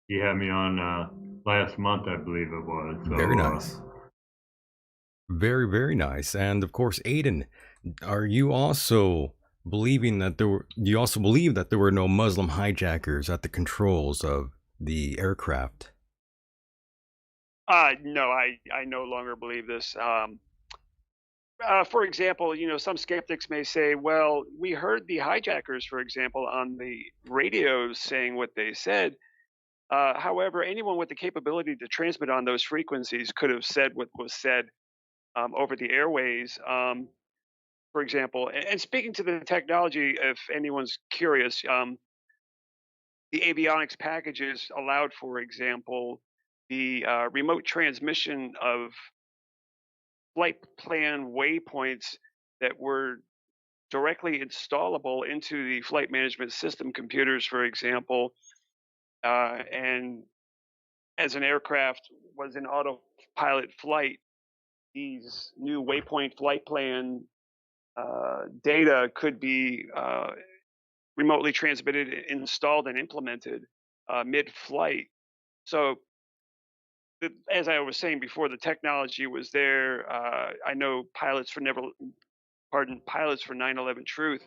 He had me on last month, I believe it was. So, Very nice. Very, very nice. And of course, Aidan, are you also believing that do you also believe that there were no Muslim hijackers at the controls of the aircraft? No, I no longer believe this. For example, some skeptics may say, well, we heard the hijackers, for example, on the radios saying what they said. However, anyone with the capability to transmit on those frequencies could have said what was said over the airways. For example, and speaking to the technology, if anyone's curious, the avionics packages allowed, for example, the remote transmission of flight plan waypoints that were directly installable into the flight management system computers, for example. And as an aircraft was in autopilot flight, these new waypoint flight plan data could be remotely transmitted, installed, and implemented mid-flight. So, as I was saying before, the technology was there. I know pilots for 9/11 Truth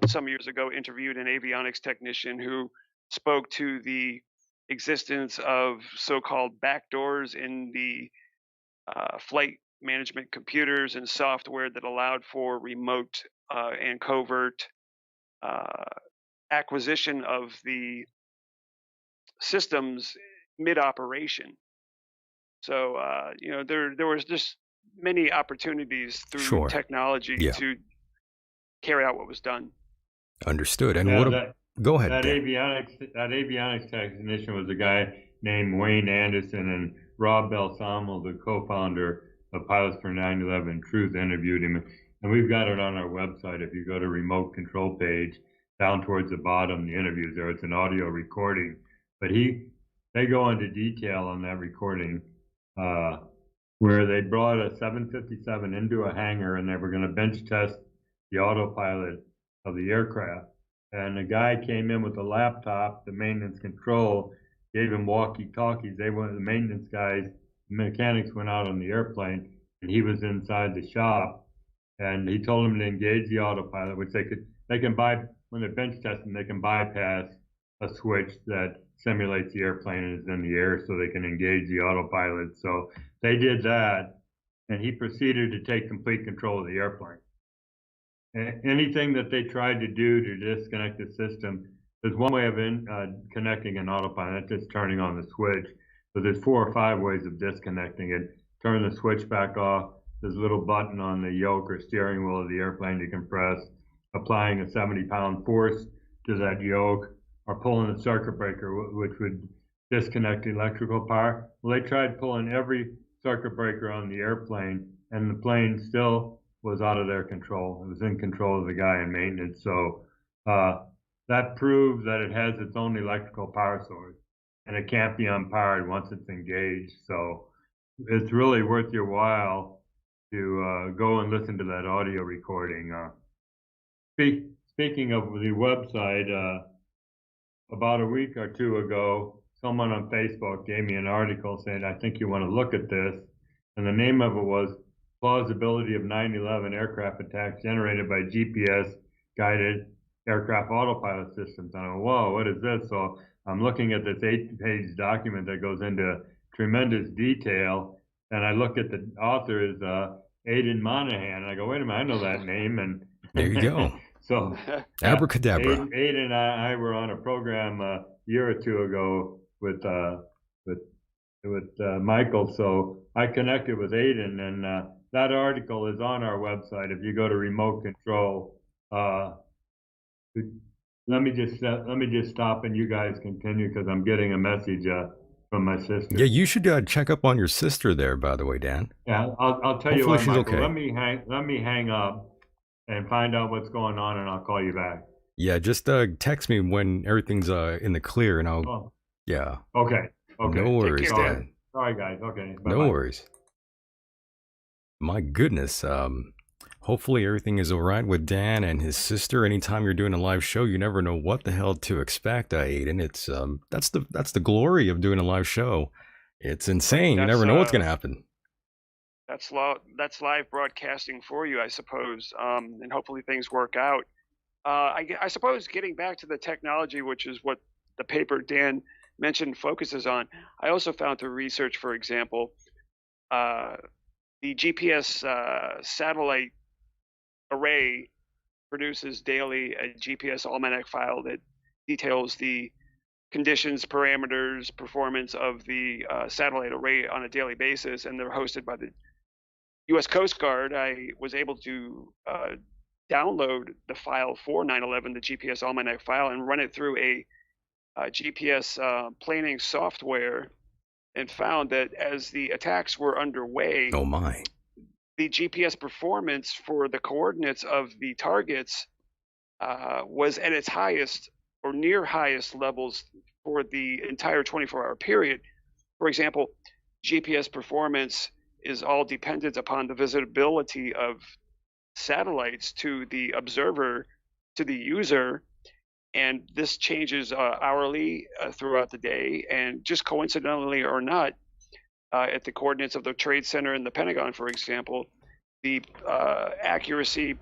some years ago interviewed an avionics technician who spoke to the existence of so-called backdoors in the flight management computers and software that allowed for remote and covert uh, acquisition of the systems mid-operation. So there was just many opportunities through Sure. technology Yeah. to carry out what was done. Understood. And Yeah, what? Go ahead, that Dan. avionics technician was a guy named Wayne Anderson, and Rob Balsamo, the co-founder of Pilots for 9/11 Truth, interviewed him, and we've got it on our website. If you go to remote control page, down towards the bottom, the interviews there. It's an audio recording, but they go into detail on that recording, uh, where they brought a 757 into a hangar and they were going to bench test the autopilot of the aircraft. And the guy came in with a laptop, the maintenance control, gave him walkie-talkies. The maintenance guys, mechanics went out on the airplane, and he was inside the shop. And he told them to engage the autopilot, which they can buy when they're bench testing, they can bypass a switch that simulates the airplane and is in the air, so they can engage the autopilot. So they did that, and he proceeded to take complete control of the airplane. Anything that they tried to do to disconnect the system, there's one way of connecting an autopilot, just turning on the switch, but there's 4 or 5 ways of disconnecting it. Turn the switch back off. There's a little button on the yoke or steering wheel of the airplane you can press, applying a 70-pound force to that yoke, or pulling the circuit breaker, which would disconnect the electrical power. Well, they tried pulling every circuit breaker on the airplane, and the plane still was out of their control. It was in control of the guy in maintenance. So that proves that it has its own electrical power source, and it can't be unpowered once it's engaged. So it's really worth your while to go and listen to that audio recording. Speaking of the website, about a week or two ago, someone on Facebook gave me an article saying, I think you want to look at this. And the name of it was Plausibility of 9/11 Aircraft Attacks Generated by GPS Guided Aircraft Autopilot Systems. And I go, whoa, what is this? So I'm looking at this 8-page document that goes into tremendous detail. And I look at the author is Aidan Monaghan. And I go, wait a minute, I know that name. And there you go. So abracadabra. Aidan and I were on a program a year or two ago with Michael. So I connected with Aidan, and that article is on our website. If you go to remote control, let me just stop and you guys continue, because I'm getting a message from my sister. Yeah, you should check up on your sister there, by the way, Dan. Yeah, I'll tell Hopefully you what, she's Michael. okay. Let me hang up and find out what's going on, and I'll call you back. Yeah, just text me when everything's in the clear, and I'll. Yeah. Okay. No worries, Dan. Sorry, guys. Okay. Bye-bye. No worries. My goodness. Hopefully everything is all right with Dan and his sister. Anytime you're doing a live show, you never know what the hell to expect, Aidan. It's that's the glory of doing a live show. It's insane. You never know what's gonna happen. That's live broadcasting for you, I suppose. And hopefully things work out. I suppose getting back to the technology, which is what the paper Dan mentioned focuses on. I also found through research, for example, uh, the GPS satellite array produces daily a GPS almanac file that details the conditions, parameters, performance of the satellite array on a daily basis, and they're hosted by the U.S. Coast Guard. I was able to download the file for 9/11, the GPS almanac file, and run it through a GPS planning software, and found that as the attacks were underway, Oh my. the GPS performance for the coordinates of the targets was at its highest or near highest levels for the entire 24-hour period. For example, GPS performance is all dependent upon the visibility of satellites to the observer, to the user, and this changes hourly throughout the day. And just coincidentally or not, at the coordinates of the Trade Center and the Pentagon, for example, the accuracy,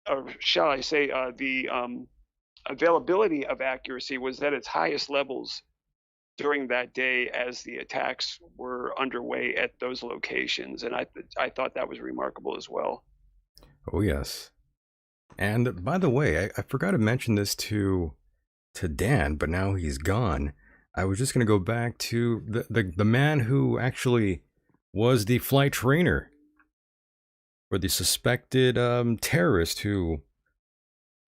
or shall I say, the availability of accuracy was at its highest levels during that day as the attacks were underway at those locations. And I thought that was remarkable as well. Oh yes. And by the way, I forgot to mention this to Dan, but now he's gone. I was just gonna go back to the man who actually was the flight trainer for the suspected terrorist who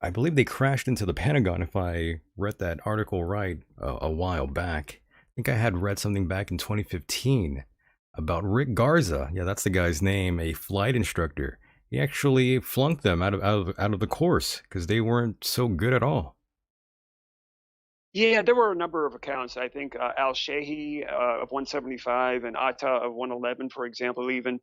I believe they crashed into the Pentagon, if I read that article right a while back. I think I had read something back in 2015 about Rick Garza. Yeah, that's the guy's name, a flight instructor. He actually flunked them out of the course because they weren't so good at all. Yeah, there were a number of accounts. I think Al Shehi of 175 and Atta of 111, for example, even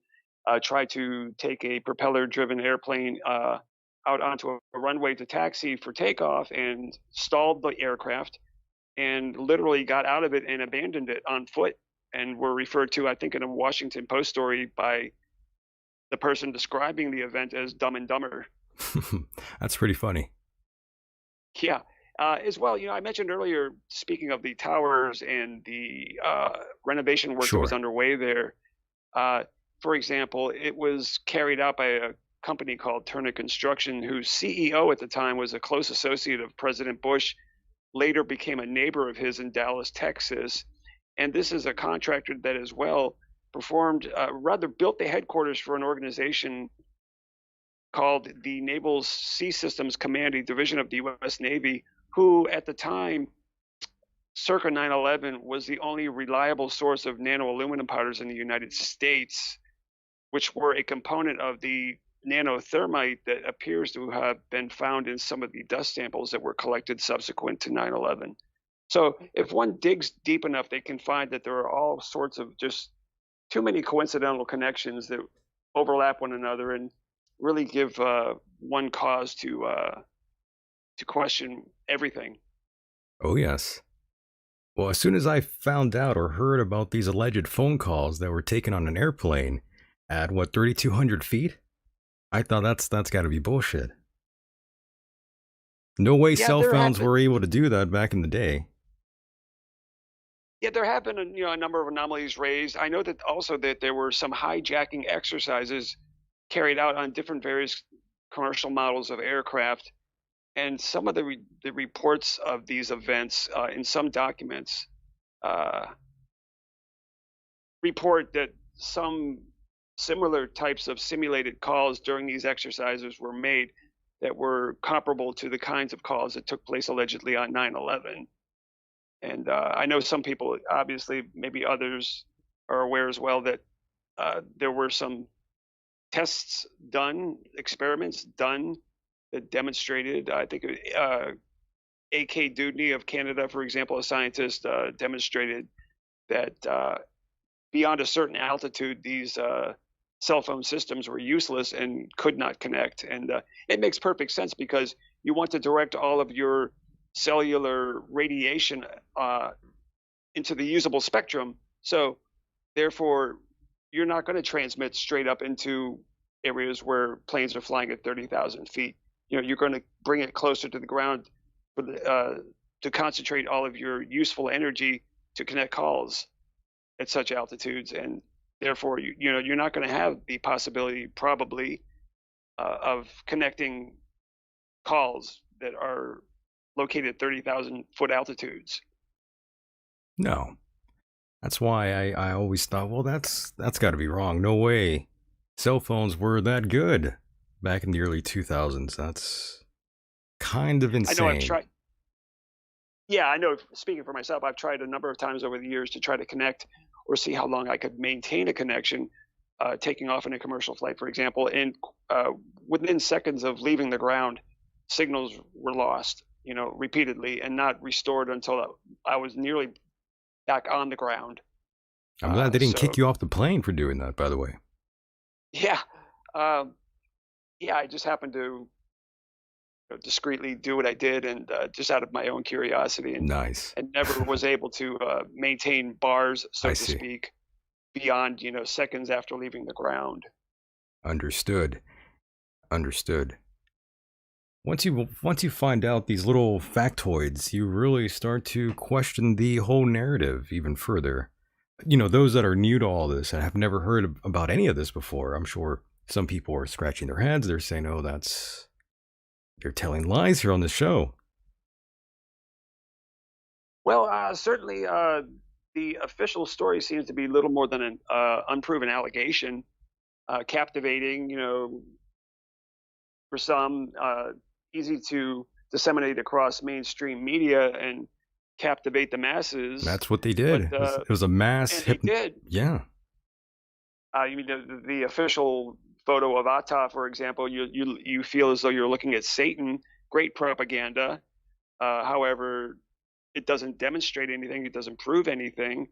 tried to take a propeller-driven airplane out onto a runway to taxi for takeoff and stalled the aircraft and literally got out of it and abandoned it on foot, and were referred to, I think, in a Washington Post story by the person describing the event as Dumb and Dumber. That's pretty funny. Yeah. As well, I mentioned earlier, speaking of the towers and the renovation work that was Sure. underway there, for example, it was carried out by a company called Turner Construction, whose CEO at the time was a close associate of President Bush, later became a neighbor of his in Dallas, Texas. And this is a contractor that as well performed, rather built the headquarters for an organization called the Naval Sea Systems Commanding Division of the U.S. Navy, who at the time, circa 9/11, was the only reliable source of nano aluminum powders in the United States, which were a component of the nanothermite that appears to have been found in some of the dust samples that were collected subsequent to 9/11. So if one digs deep enough, they can find that there are all sorts of just too many coincidental connections that overlap one another and really give one cause to question everything. Oh yes. Well, as soon as I found out or heard about these alleged phone calls that were taken on an airplane at what 3,200 feet, I thought that's got to be bullshit. No way Yeah, cell there have phones been were able to do that back in the day. yeah, there have been a number of anomalies raised. I know that also that there were some hijacking exercises carried out on different various commercial models of aircraft, and some of the reports of these events in some documents uh, report that some similar types of simulated calls during these exercises were made that were comparable to the kinds of calls that took place allegedly on 9/11. And I know some people, obviously, maybe others are aware as well that there were some tests done, experiments done that demonstrated. I think A.K. Dudney of Canada, for example, a scientist, demonstrated that beyond a certain altitude, these cell phone systems were useless and could not connect. And it makes perfect sense because you want to direct all of your cellular radiation into the usable spectrum. So, therefore, you're not going to transmit straight up into areas where planes are flying at 30,000 feet. You're going to bring it closer to the ground for to concentrate all of your useful energy to connect calls at such altitudes, and therefore you're not going to have the possibility probably of connecting calls that are located at 30,000-foot altitudes. No. That's why I always thought, well, that's got to be wrong. No way. Cell phones were that good back in the early 2000s. That's kind of I know I've insane. tried. Yeah, I know. Speaking for myself, I've tried a number of times over the years to try to connect or see how long I could maintain a connection, taking off in a commercial flight, for example. And uh, within seconds of leaving the ground, signals were lost, repeatedly, and not restored until I was nearly back on the ground. I'm glad they didn't So kick you off the plane for doing that, by the way. yeah, um, yeah, I just happened to discreetly do what I did, and just out of my own curiosity, and Nice. never was able to maintain bars, so I to see. speak, beyond seconds after leaving the ground. Understood. Understood. Once you find out these little factoids, you really start to question the whole narrative even further. Those that are new to all this and have never heard about any of this before, I'm sure some people are scratching their heads. They're saying, "Oh, you're telling lies here on the show." Well, certainly, the official story seems to be little more than an unproven allegation, captivating, for some, easy to disseminate across mainstream media and captivate the masses. That's what they did. But It was a mass and they hypno. did. Yeah, You mean the official photo of Atta, for example? You feel as though you're looking at Satan. Great propaganda. However, it doesn't demonstrate anything. It doesn't prove anything.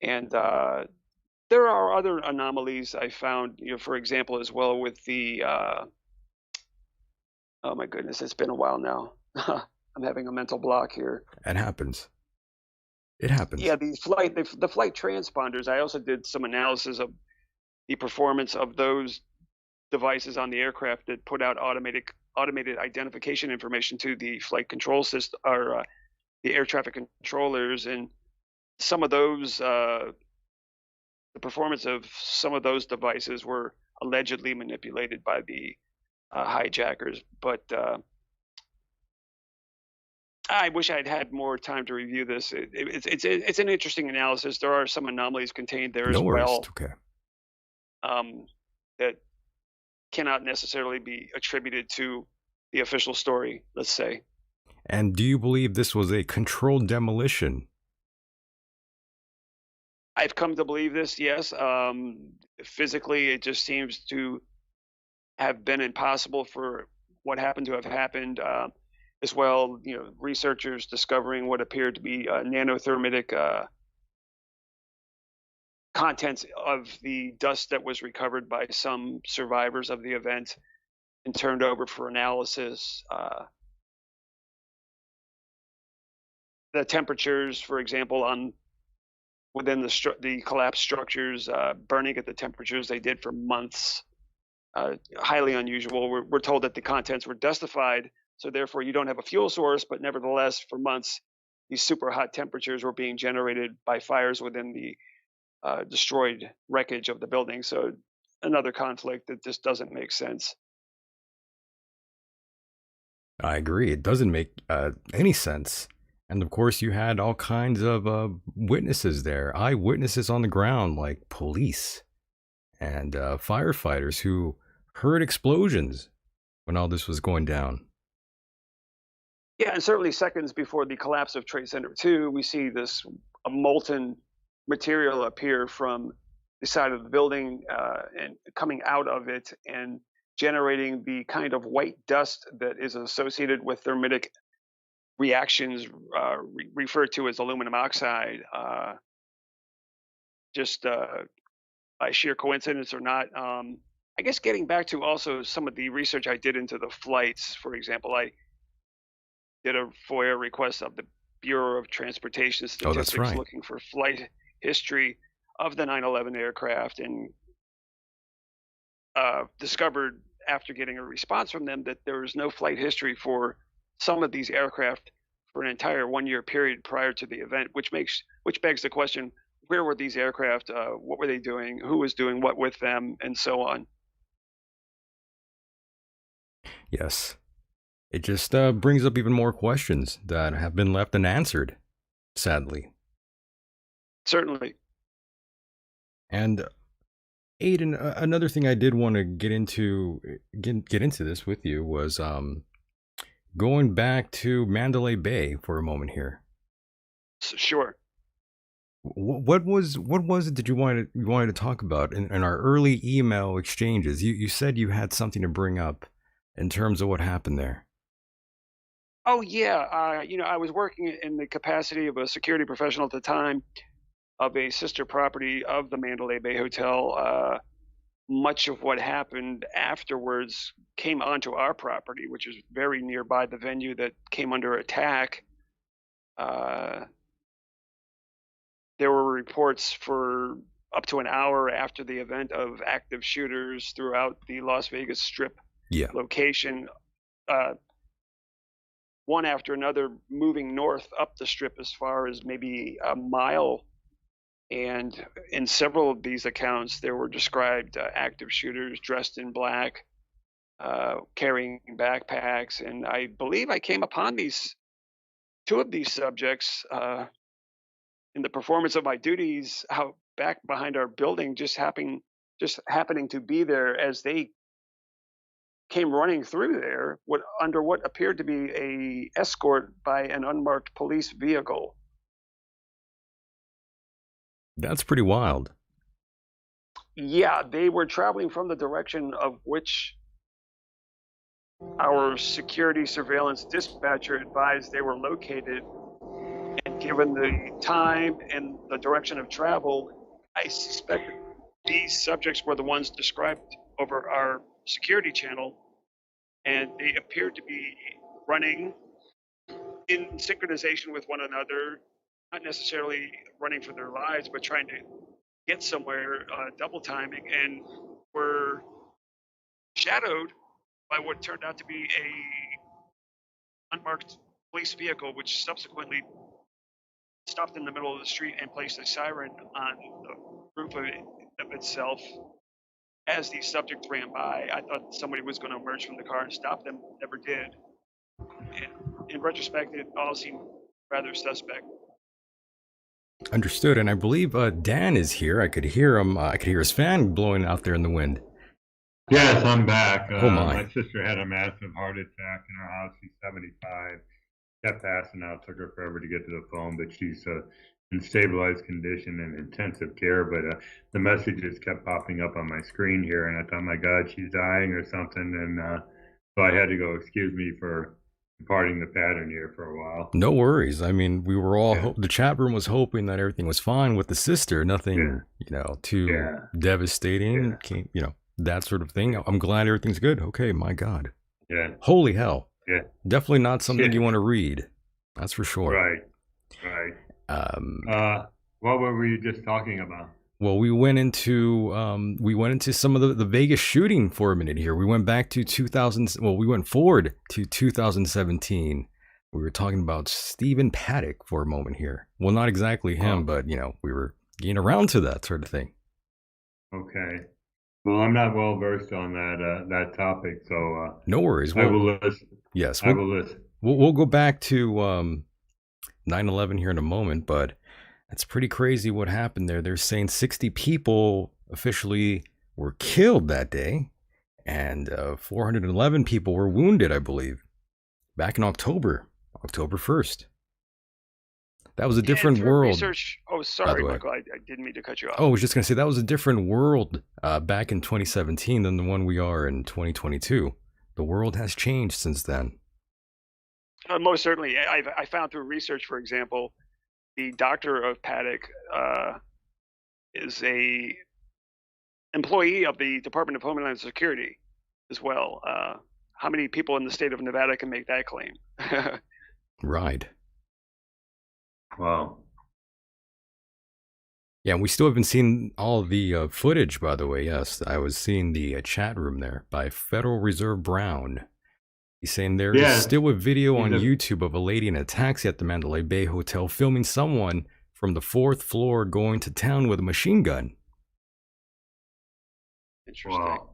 And there are other anomalies I found. For example, as well with the oh my goodness, it's been a while now. I'm having a mental block here. it happens. It Yeah, happens. the flight transponders. I also did some analysis of the performance of those devices on the aircraft that put out automated identification information to the flight control system, or the air traffic controllers, and some of those the performance of some of those devices were allegedly manipulated by the hijackers. But I wish I'd had more time to review this. It's an interesting analysis. There are some anomalies contained there No as worries. well, Okay. that cannot necessarily be attributed to the official story, let's say. And do you believe this was a controlled demolition? I've come to believe this, yes. Physically, it just seems to have been impossible for what happened to have happened. As well, researchers discovering what appeared to be nanothermitic contents of the dust that was recovered by some survivors of the event and turned over for analysis. The temperatures, for example, on within the collapsed structures, burning at the temperatures they did for months, highly unusual. We're told that the contents were dustified, so therefore you don't have a fuel source, but nevertheless, for months, these super hot temperatures were being generated by fires within the destroyed wreckage of the building. So another conflict that just doesn't make sense. I agree. It doesn't make any sense. And of course, you had all kinds of witnesses there, eyewitnesses on the ground, like police and firefighters who heard explosions when all this was going down. Yeah, and certainly seconds before the collapse of Trade Center 2, we see this a molten material appear from the side of the building, and coming out of it and generating the kind of white dust that is associated with thermitic reactions, referred to as aluminum oxide. Just by sheer coincidence or not. I guess getting back to also some of the research I did into the flights, for example, I did a FOIA request of the Bureau of Transportation Oh, that's Statistics right. looking for flight history of the 9/11 aircraft, and discovered after getting a response from them that there was no flight history for some of these aircraft for an entire 1 year period prior to the event, which begs the question: where were these aircraft? What were they doing? Who was doing what with them, and so on. Yes. It just brings up even more questions that have been left unanswered, sadly. Certainly. And Aiden, another thing I did want to get into this with you was going back to Mandalay Bay for a moment here. Sure. What was it that you wanted to talk about in our early email exchanges? You said you had something to bring up in terms of what happened there. Oh yeah. I was working in the capacity of a security professional at the time of a sister property of the Mandalay Bay Hotel. Much of what happened afterwards came onto our property, which is very nearby the venue that came under attack. Uh, there were reports for up to an hour after the event of active shooters throughout the Las Vegas Strip Yeah. location, uh, one after another moving north up the Strip as far as maybe a mile. And in several of these accounts, there were described active shooters dressed in black, carrying backpacks. And I believe I came upon two of these subjects in the performance of my duties out back behind our building, just happening to be there as they came running through there, under what appeared to be a escort by an unmarked police vehicle. That's pretty wild. Yeah, they were traveling from the direction of which our security surveillance dispatcher advised they were located. And given the time and the direction of travel, I suspect these subjects were the ones described over our security channel, and they appeared to be running in synchronization with one another, not necessarily running for their lives, but trying to get somewhere, double timing, and were shadowed by what turned out to be a unmarked police vehicle, which subsequently stopped in the middle of the street and placed a siren on the roof of itself. As the subject ran by, I thought somebody was going to emerge from the car and stop them. Never did. And in retrospect, it all seemed rather suspect. Understood. And I believe Dan is here. I could hear him. I could hear his fan blowing out there in the wind. Yes, I'm back. Oh my. My sister had a massive heart attack in her house. She's 75. Kept passing out. Took her forever to get to the phone, but she's in stabilized condition and intensive care. But the messages kept popping up on my screen here, and I thought, my God, she's dying or something. And so I had to go. Excuse me for departing the pattern here for a while. No worries. I mean, we were all the chat room was hoping that everything was fine with the sister. Nothing, too devastating. That sort of thing. I'm glad everything's good. Okay, my God. Yeah. Holy hell. Yeah. Definitely not something you want to read. That's for sure. Right. What were we just talking about? Well, we went into some of the Vegas shooting for a minute here. We went back to 2000. Well, we went forward to 2017. We were talking about Stephen Paddock for a moment here. Well, not exactly him, but we were getting around to that sort of thing. Okay. Well, I'm not well versed on that topic, so no worries. I will listen. Yes, I will listen. We'll go back to 9/11 here in a moment, but it's pretty crazy what happened there. They're saying 60 people officially were killed that day, and 411 people were wounded, I believe, back in October 1st. That was a different world. Research. Oh, sorry, Michael. I didn't mean to cut you off. Oh, I was just going to say that was a different world back in 2017 than the one we are in 2022. The world has changed since then. Most certainly. I found through research, for example, the doctor of Paddock is a employee of the Department of Homeland Security as well. How many people in the state of Nevada can make that claim? Right. Wow. Yeah, and we still haven't seen all the footage, by the way. Yes, I was seeing the chat room there by Federal Reserve Brown. He's saying there's Yes, still a video he's on a YouTube of a lady in a taxi at the Mandalay Bay Hotel filming someone from the fourth floor going to town with a machine gun. Interesting. wow.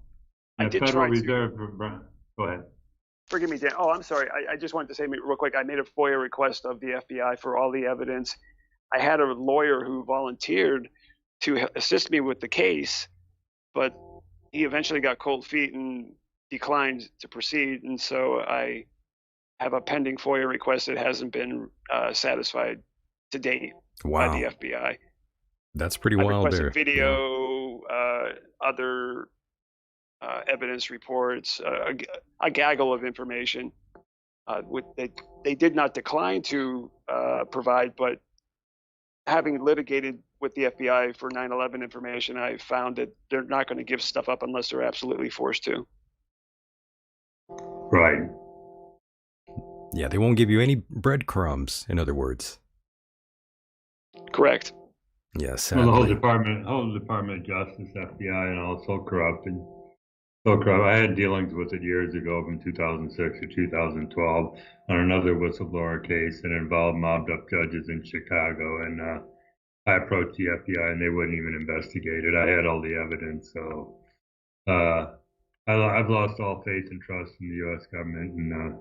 I Yeah, did Federal try to. Reserve. Go ahead. Forgive me, Dan. Oh, I'm sorry. I just wanted to say real quick. I made a FOIA request of the FBI for all the evidence. I had a lawyer who volunteered to assist me with the case, but he eventually got cold feet and declined to proceed. And so I have a pending FOIA request that hasn't been satisfied to date by the Wow, FBI. that's pretty I wild requested there. Yeah. video, other evidence reports, a gaggle of information. They did not decline to provide, but having litigated with the FBI for 9/11 information, I found that they're not going to give stuff up unless they're absolutely forced to. Right. Yeah, they won't give you any breadcrumbs, in other words. Correct. Yeah, Well, the sadly. whole Department of Justice, FBI, and all so corrupted. So corrupt. I had dealings with it years ago, from 2006 to 2012, on another whistleblower case that involved mobbed up judges in Chicago, and I approached the FBI, and they wouldn't even investigate it. I had all the evidence, so uh, I've lost all faith and trust in the U.S. government, and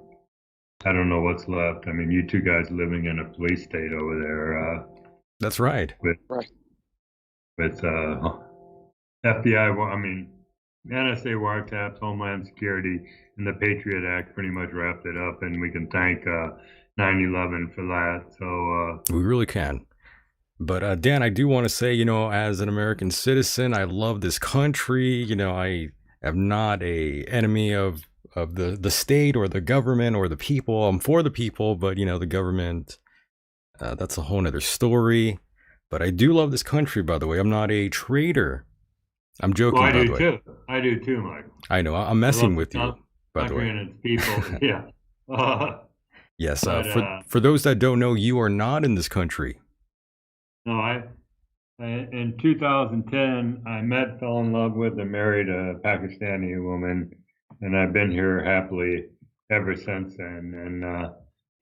I don't know what's left. I mean, you two guys living in a police state over there That's right. with Right. with FBI. I mean, NSA wiretaps, Homeland Security, and the Patriot Act pretty much wrapped it up, and we can thank 9/11 for that. So We really can. But Dan, I do want to say, as an American citizen, I love this country. I am not a enemy of the state or the government or the people. I'm for the people, but the government, that's a whole nother story. But I do love this country, by the way. I'm not a traitor. I'm well, joking, I by the do way. too. I do too, Mike. I know, I'm I messing love with you, by the country way. and its people. Yeah. Yes, But for those that don't know, you are not in this country. no, in 2010, I met, fell in love with, and married a Pakistani woman, and I've been here happily ever since then. And the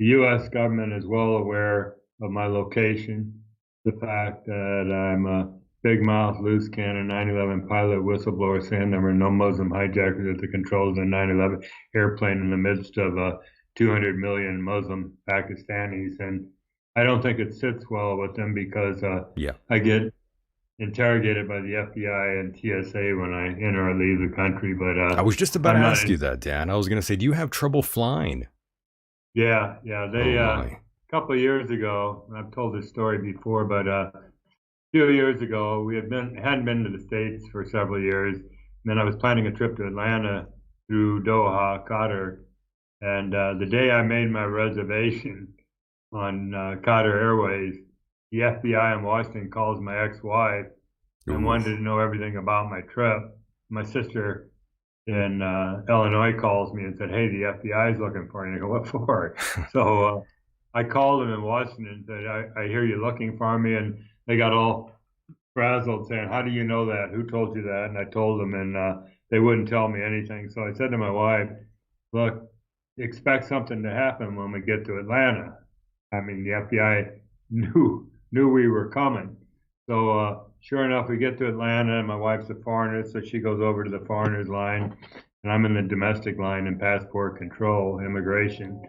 U.S. government is well aware of my location, the fact that I'm a big mouth, loose cannon 9/11 pilot whistleblower saying there were no Muslim hijackers at the controls of the 9/11 airplane in the midst of 200 million Muslim Pakistanis. And I don't think it sits well with them because Yeah. I get interrogated by the FBI and TSA when I enter or leave the country. But I was just about to I'm not. ask you that, Dan. I was going to say, do you have trouble flying? Yeah, Oh they my. a couple of years ago, and I've told this story before, but a few years ago, we hadn't been to the States for several years. And then I was planning a trip to Atlanta through Doha, Qatar, and the day I made my reservation on Qatar Airways, the FBI in Washington calls my ex-wife and Ooh. wanted to know everything about my trip. My sister in Illinois calls me and said, "Hey, the FBI is looking for you." And I go, "What for?" So I called them in Washington and said, I hear you looking for me. And they got all frazzled saying, "How do you know that? Who told you that?" And I told them, and they wouldn't tell me anything. So I said to my wife, "Look, expect something to happen when we get to Atlanta." I mean, the FBI knew we were coming. So sure enough, we get to Atlanta, and my wife's a foreigner, so she goes over to the foreigners line, and I'm in the domestic line in passport control, immigration.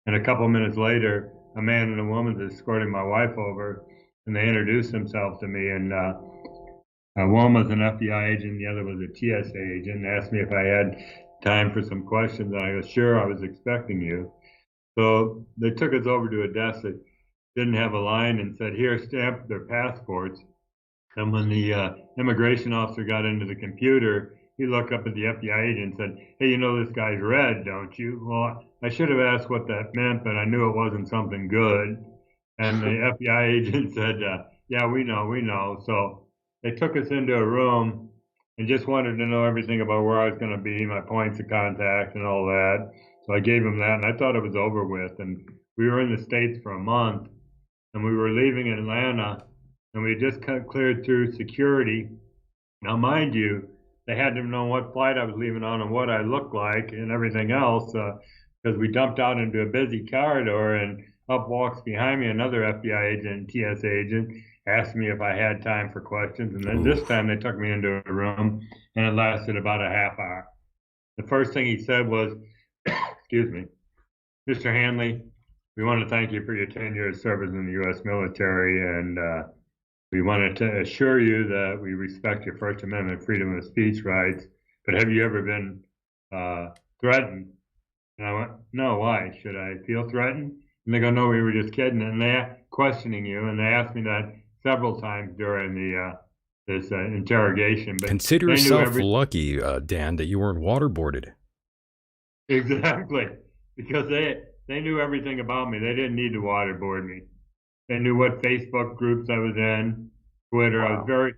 And a couple minutes later, a man and a woman is escorting my wife over, and they introduced themselves to me. And one was an FBI agent, the other was a TSA agent, and asked me if I had time for some questions. And I go, "Sure, I was expecting you." So they took us over to a desk that didn't have a line and said, "Here, stamp their passports." And when the immigration officer got into the computer, he looked up at the FBI agent and said, "Hey, you know this guy's red, don't you?" Well, I should have asked what that meant, but I knew it wasn't something good. And the FBI agent said, "Yeah, we know, we know." So they took us into a room and just wanted to know everything about where I was going to be, my points of contact, and all that. So I gave them that, and I thought it was over with. And we were in the States for a month, and we were leaving Atlanta, and we just cleared through security. Now, mind you, they had to know what flight I was leaving on and what I looked like and everything else, because we dumped out into a busy corridor, and up walks behind me another FBI agent, TSA agent, asked me if I had time for questions. And then this time they took me into a room, and it lasted about a half hour. The first thing he said was, excuse me, Mr. Hanley, we want to thank you for your 10 years service in the U.S. military, and we wanted to assure you that we respect your First Amendment freedom of speech rights, but have you ever been threatened? And I went, no, why? Should I feel threatened? And they go, no, we were just kidding. And they're questioning you, and they asked me that several times during this interrogation. But Consider yourself lucky, Dan, that you weren't waterboarded. Exactly, because they knew everything about me. They didn't need to waterboard me. They knew what Facebook groups I was in, Twitter. Wow.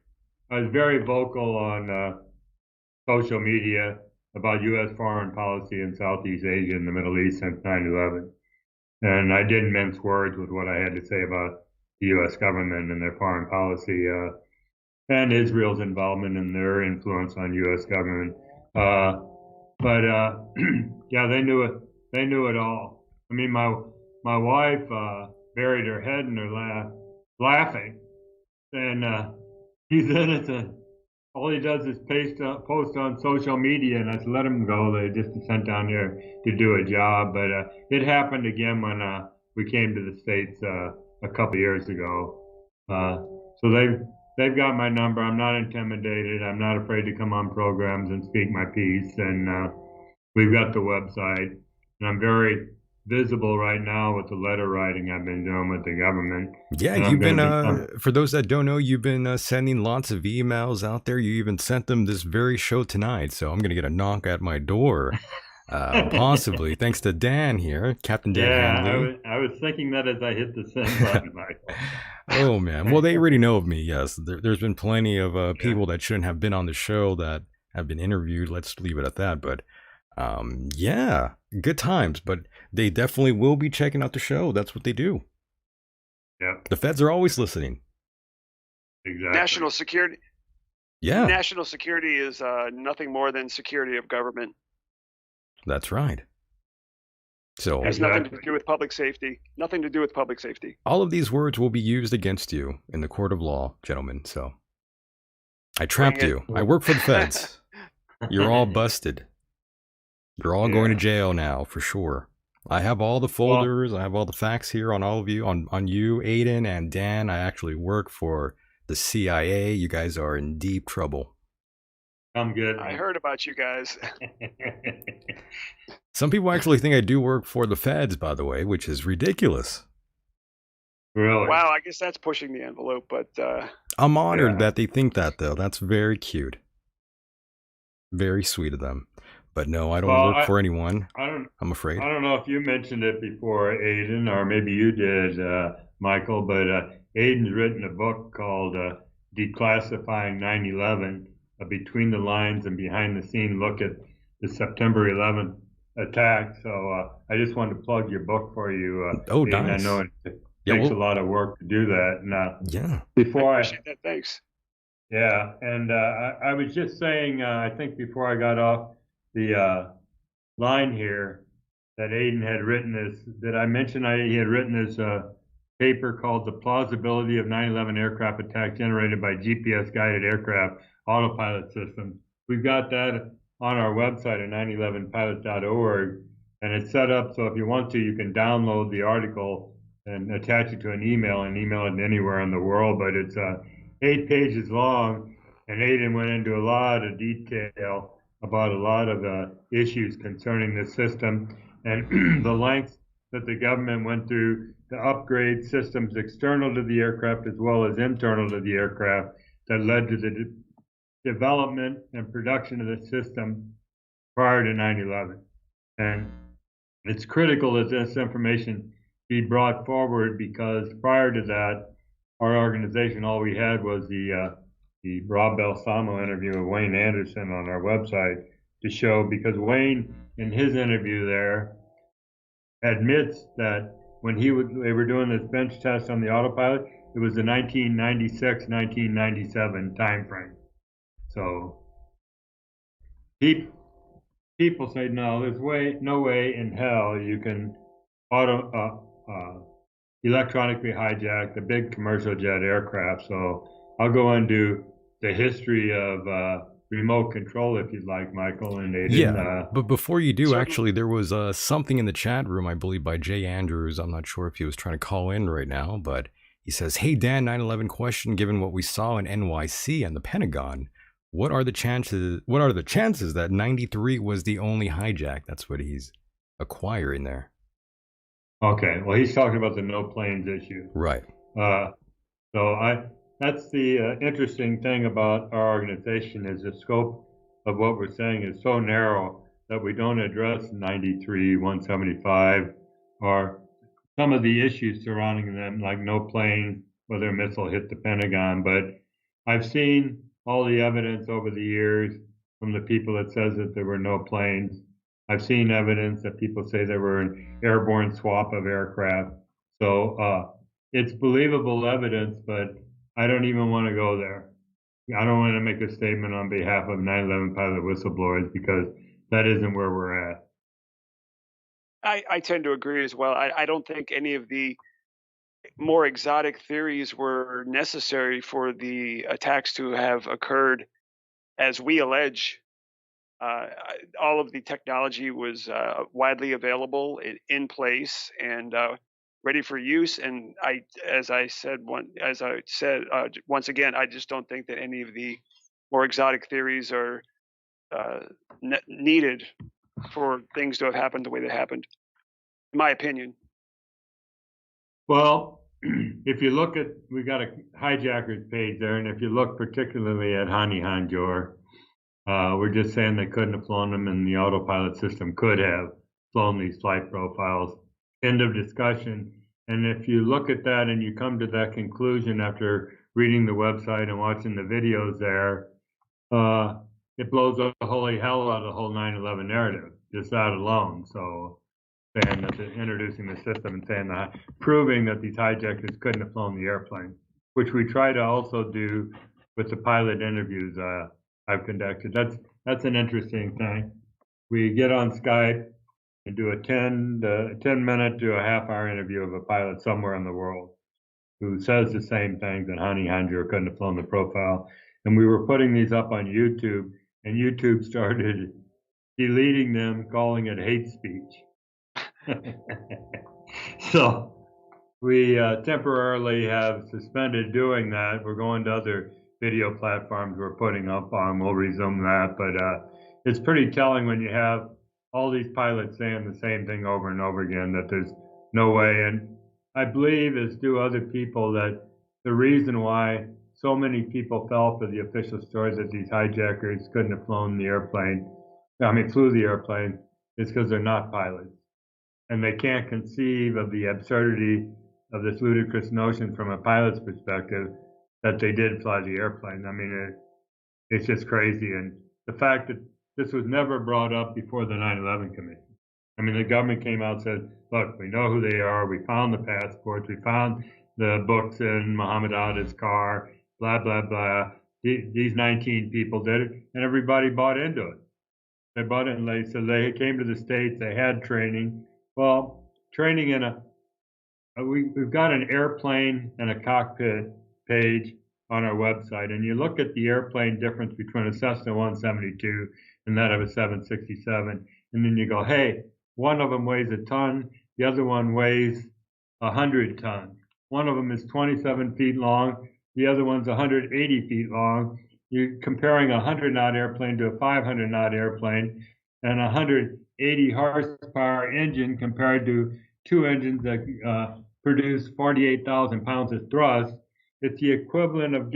I was very vocal on social media about U.S. foreign policy in Southeast Asia and the Middle East since 9/11. And I didn't mince words with what I had to say about the U.S. government and their foreign policy and Israel's involvement and their influence on U.S. government. But yeah, they knew it. They knew it all. I mean, my wife buried her head in her lap, laughing, and he's in it. And all he does is post on social media, and I let him go. They just sent down here to do a job. But it happened again when we came to the States a couple of years ago. So they've got my number. I'm not intimidated. I'm not afraid to come on programs and speak my piece. And we've got the website, and I'm very visible right now with the letter writing I've been doing with the government. Yeah, you've been, for those that don't know, you've been sending lots of emails out there. You even sent them this very show tonight. So I'm going to get a knock at my door, possibly, thanks to Dan here, Captain Dan Hanley. I was thinking that as I hit the send button, Michael. Oh, man. Well, they already know of me, yes. There's been plenty of people that shouldn't have been on the show that have been interviewed. Let's leave it at that. But yeah, good times. But they definitely will be checking out the show. That's what they do. Yeah. The feds are always listening. Exactly. National security. Yeah. National security is nothing more than security of government. That's right. So it has nothing to do with public safety. Nothing to do with public safety. All of these words will be used against you in the court of law, gentlemen. So I trapped you. I work for the feds. You're all busted. You're all going to jail now, for sure. I have all the folders. I have all the facts here on all of you, on you, Aidan and Dan. I actually work for the CIA. You guys are in deep trouble. I'm good. I heard about you guys. Some people actually think I do work for the feds, by the way, which is ridiculous. Really? Wow, I guess that's pushing the envelope, but I'm honored that they think that, though. That's very cute. Very sweet of them. But no, I don't work for anyone. I'm afraid. I don't know if you mentioned it before, Aidan, or maybe you did, Michael, but Aidan's written a book called Declassifying 9/11, a between the lines and behind the scene look at the September 11th attack. So I just wanted to plug your book for you. Oh, Aidan. nice. I know it takes a lot of work to do that. And, yeah. Before I appreciate that. Thanks. Yeah, and I was just saying, I think before I got off the line here, that Aidan had written this. Did I mention he had written this paper called "The Plausibility of 9/11 Aircraft Attack Generated by GPS-Guided Aircraft Autopilot Systems"? We've got that on our website at 911pilot.org, and it's set up so if you want to, you can download the article and attach it to an email and email it anywhere in the world. But it's 8 pages long, and Aidan went into a lot of detail about a lot of issues concerning the system and the lengths that the government went through to upgrade systems external to the aircraft as well as internal to the aircraft that led to the development and production of the system prior to 9/11. And it's critical that this information be brought forward because prior to that, our organization, all we had was the Rob Balsamo interview with Wayne Anderson on our website to show, because Wayne, in his interview there, admits that when they were doing this bench test on the autopilot, it was the 1996, 1997 timeframe. So people say, no, no way in hell you can electronically hijack the big commercial jet aircraft. So I'll go into the history of remote control if you'd like, Michael and Aidan. Yeah, but before you do, Certainly. actually, there was something in the chat room, I believe, by Jay Andrews. I'm not sure if he was trying to call in right now, but he says, "Hey Dan, 9/11 question. Given what we saw in NYC and the Pentagon, what are the chances? What are the chances that 93 was the only hijack?" That's what he's acquiring there. Okay, well, he's talking about the no planes issue. Right. Uh, that's the interesting thing about our organization is the scope of what we're saying is so narrow that we don't address 93, 175, or some of the issues surrounding them, like no plane, whether a missile hit the Pentagon. But I've seen all the evidence over the years from the people that says that there were no planes. I've seen evidence that people say there were an airborne swap of aircraft. So it's believable evidence, but I don't even want to go there. I don't want to make a statement on behalf of 9/11 pilot whistleblowers because that isn't where we're at. I tend to agree as well. I don't think any of the more exotic theories were necessary for the attacks to have occurred as we allege. All of the technology was widely available, in place, and ready for use. And as I said once again, I just don't think that any of the more exotic theories are uh, needed for things to have happened the way they happened, in my opinion. Well, if you look at, we got a hijackers page there, and if you look particularly at Hani Hanjor, we're just saying they couldn't have flown them, and the autopilot system could have flown these flight profiles. End of discussion. And if you look at that and you come to that conclusion after reading the website and watching the videos there, it blows the holy hell out of the whole 9/11 narrative, just that alone. So saying that they're introducing the system and saying that, proving that these hijackers couldn't have flown the airplane, which we try to also do with the pilot interviews I've conducted. That's an interesting thing. We get on Skype and do a 10 minute to a half hour interview of a pilot somewhere in the world who says the same thing that Hani Hanjur couldn't have flown the profile. And we were putting these up on YouTube, and YouTube started deleting them, calling it hate speech. So we temporarily have suspended doing that. We're going to other video platforms we're putting up on. We'll resume that. But it's pretty telling when you have all these pilots saying the same thing over and over again that there's no way. And I believe, as do other people, that the reason why so many people fell for the official stories that these hijackers couldn't have flew the airplane, is because they're not pilots. And they can't conceive of the absurdity of this ludicrous notion from a pilot's perspective that they did fly the airplane. I mean, it's just crazy. And the fact that this was never brought up before the 9/11 Commission. I mean, the government came out and said, look, we know who they are. We found the passports. We found the books in Muhammad Atta's car, blah, blah, blah. These 19 people did it, and everybody bought into it. They bought it, and they came to the States. They had training. Well, training we've got an airplane and a cockpit page on our website, and you look at the airplane difference between a Cessna 172 and that of a 767, and then you go, hey, one of them weighs a ton, the other one weighs 100 tons. One of them is 27 feet long, the other one's 180 feet long. You're comparing a 100-knot airplane to a 500-knot airplane, and a 180 horsepower engine compared to two engines that produce 48,000 pounds of thrust. It's the equivalent of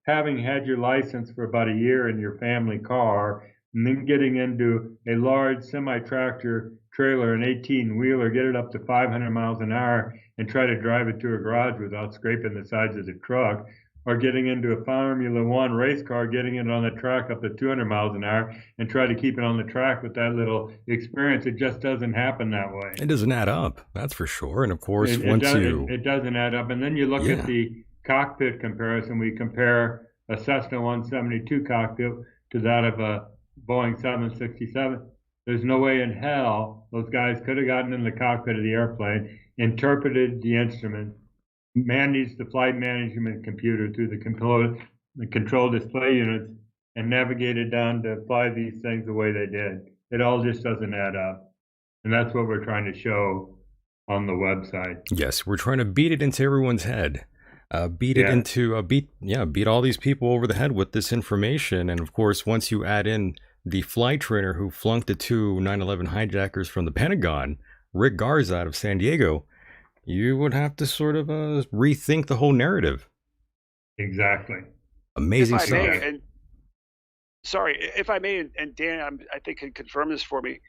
having had your license for about a year in your family car, and then getting into a large semi-tractor trailer, an 18-wheeler, get it up to 500 miles an hour, and try to drive it to a garage without scraping the sides of the truck, or getting into a Formula One race car, getting it on the track up to 200 miles an hour, and try to keep it on the track with that little experience. It just doesn't happen that way. It doesn't add up, that's for sure. And of course, it doesn't add up. And then you look at the cockpit comparison. We compare a Cessna 172 cockpit to that of a Boeing 767. There's no way in hell those guys could have gotten in the cockpit of the airplane, interpreted the instrument, managed the flight management computer through the control display units, and navigated down to fly these things the way they did. It all just doesn't add up. And that's what we're trying to show on the website. Yes, we're trying to beat it into everyone's head. Beat it Yeah. into beat all these people over the head with this information. And of course, once you add in the flight trainer who flunked the two 9/11 hijackers from the Pentagon, Rick Garza out of San Diego, you would have to sort of rethink the whole narrative. Exactly. Amazing If I stuff. may, and sorry, if I may, and Dan, I think can confirm this for me.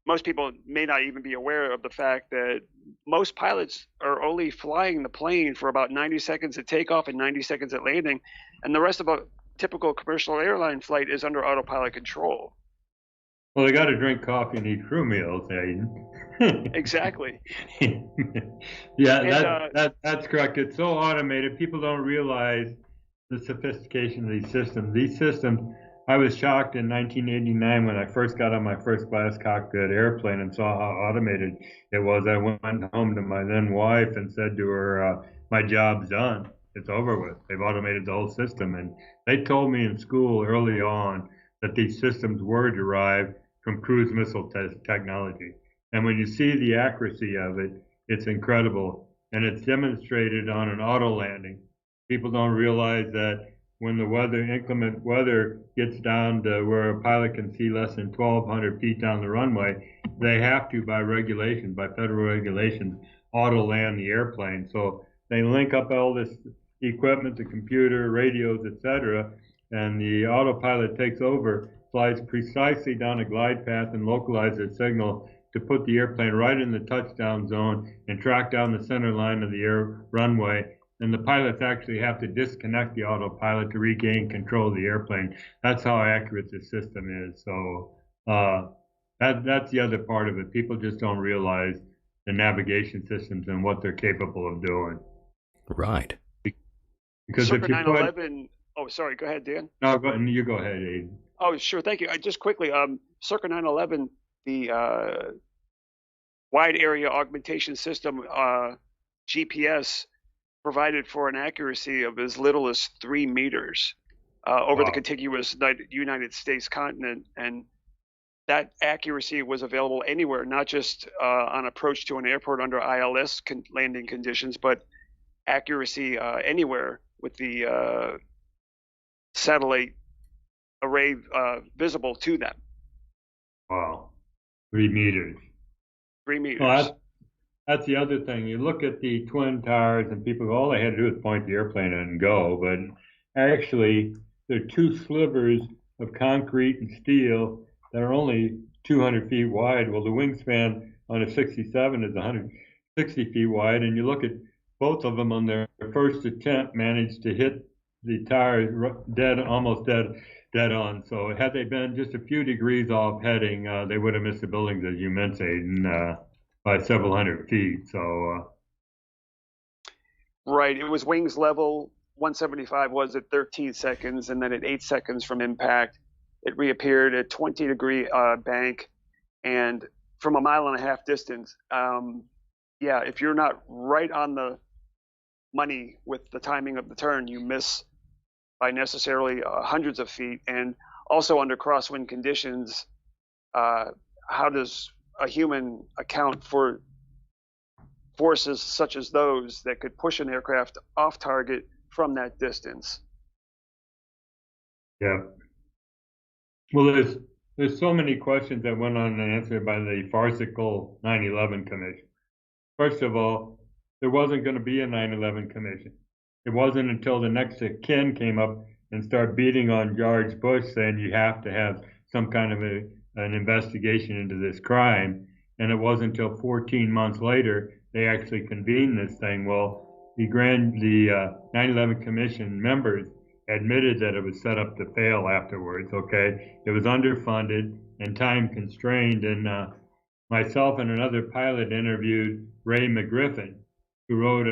Most people may not even be aware of the fact that most pilots are only flying the plane for about 90 seconds at takeoff and 90 seconds at landing, and the rest of a typical commercial airline flight is under autopilot control. Well, they got to drink coffee and eat crew meals, Aidan. Exactly. Yeah, And that's correct. It's so automated. People don't realize the sophistication of these systems. These systems, I was shocked in 1989 when I first got on my first class cockpit airplane and saw how automated it was. I went home to my then wife and said to her, my job's done. It's over with. They've automated the whole system. And they told me in school early on that these systems were derived from cruise missile technology. And when you see the accuracy of it, it's incredible. And it's demonstrated on an auto landing. People don't realize that when the inclement weather gets down to where a pilot can see less than 1,200 feet down the runway, they have to, by regulation, by federal regulations, auto land the airplane. So they link up all this equipment, the computer, radios, etc., and the autopilot takes over, flies precisely down a glide path and localizes a signal to put the airplane right in the touchdown zone and track down the center line of the air runway. And the pilots actually have to disconnect the autopilot to regain control of the airplane. That's how accurate the system is. So that's the other part of it. People just don't realize the navigation systems and what they're capable of doing. Right. Because Circa if you 9/11. Oh, sorry. Go ahead, Dan. No, you go ahead, Aidan. Oh, sure. Thank you. Just quickly, circa 9/11, the wide area augmentation system, GPS, provided for an accuracy of as little as 3 meters over the contiguous United States continent, and that accuracy was available anywhere, not just on approach to an airport under ILS landing conditions, but accuracy anywhere with the satellite array visible to them. Wow, 3 meters. 3 meters. Well, that's the other thing. You look at the twin towers, and people go, all they had to do was point the airplane and go. But actually, they're two slivers of concrete and steel that are only 200 feet wide. Well, the wingspan on a 67 is 160 feet wide, and you look at both of them on their first attempt managed to hit the tower almost dead on. So had they been just a few degrees off heading, they would have missed the buildings, as you mentioned, by several hundred feet. So right, it was wings level. 175 was at 13 seconds, and then at 8 seconds from impact, it reappeared at 20-degree bank, and from a 1.5 mile distance. Yeah, if you're not right on the money with the timing of the turn, you miss by necessarily hundreds of feet. And also under crosswind conditions, how does a human account for forces such as those that could push an aircraft off target from that distance? yeah. Well, there's so many questions that went unanswered by the farcical 9/11 Commission. First of all, there wasn't going to be a 9/11 Commission. It wasn't until the next of kin came up and started beating on George Bush saying you have to have some kind of an investigation into this crime. And it wasn't until 14 months later they actually convened this thing. Well, the 9/11 Commission members admitted that it was set up to fail afterwards, okay? It was underfunded and time constrained. And myself and another pilot interviewed Ray McGriffin, who wrote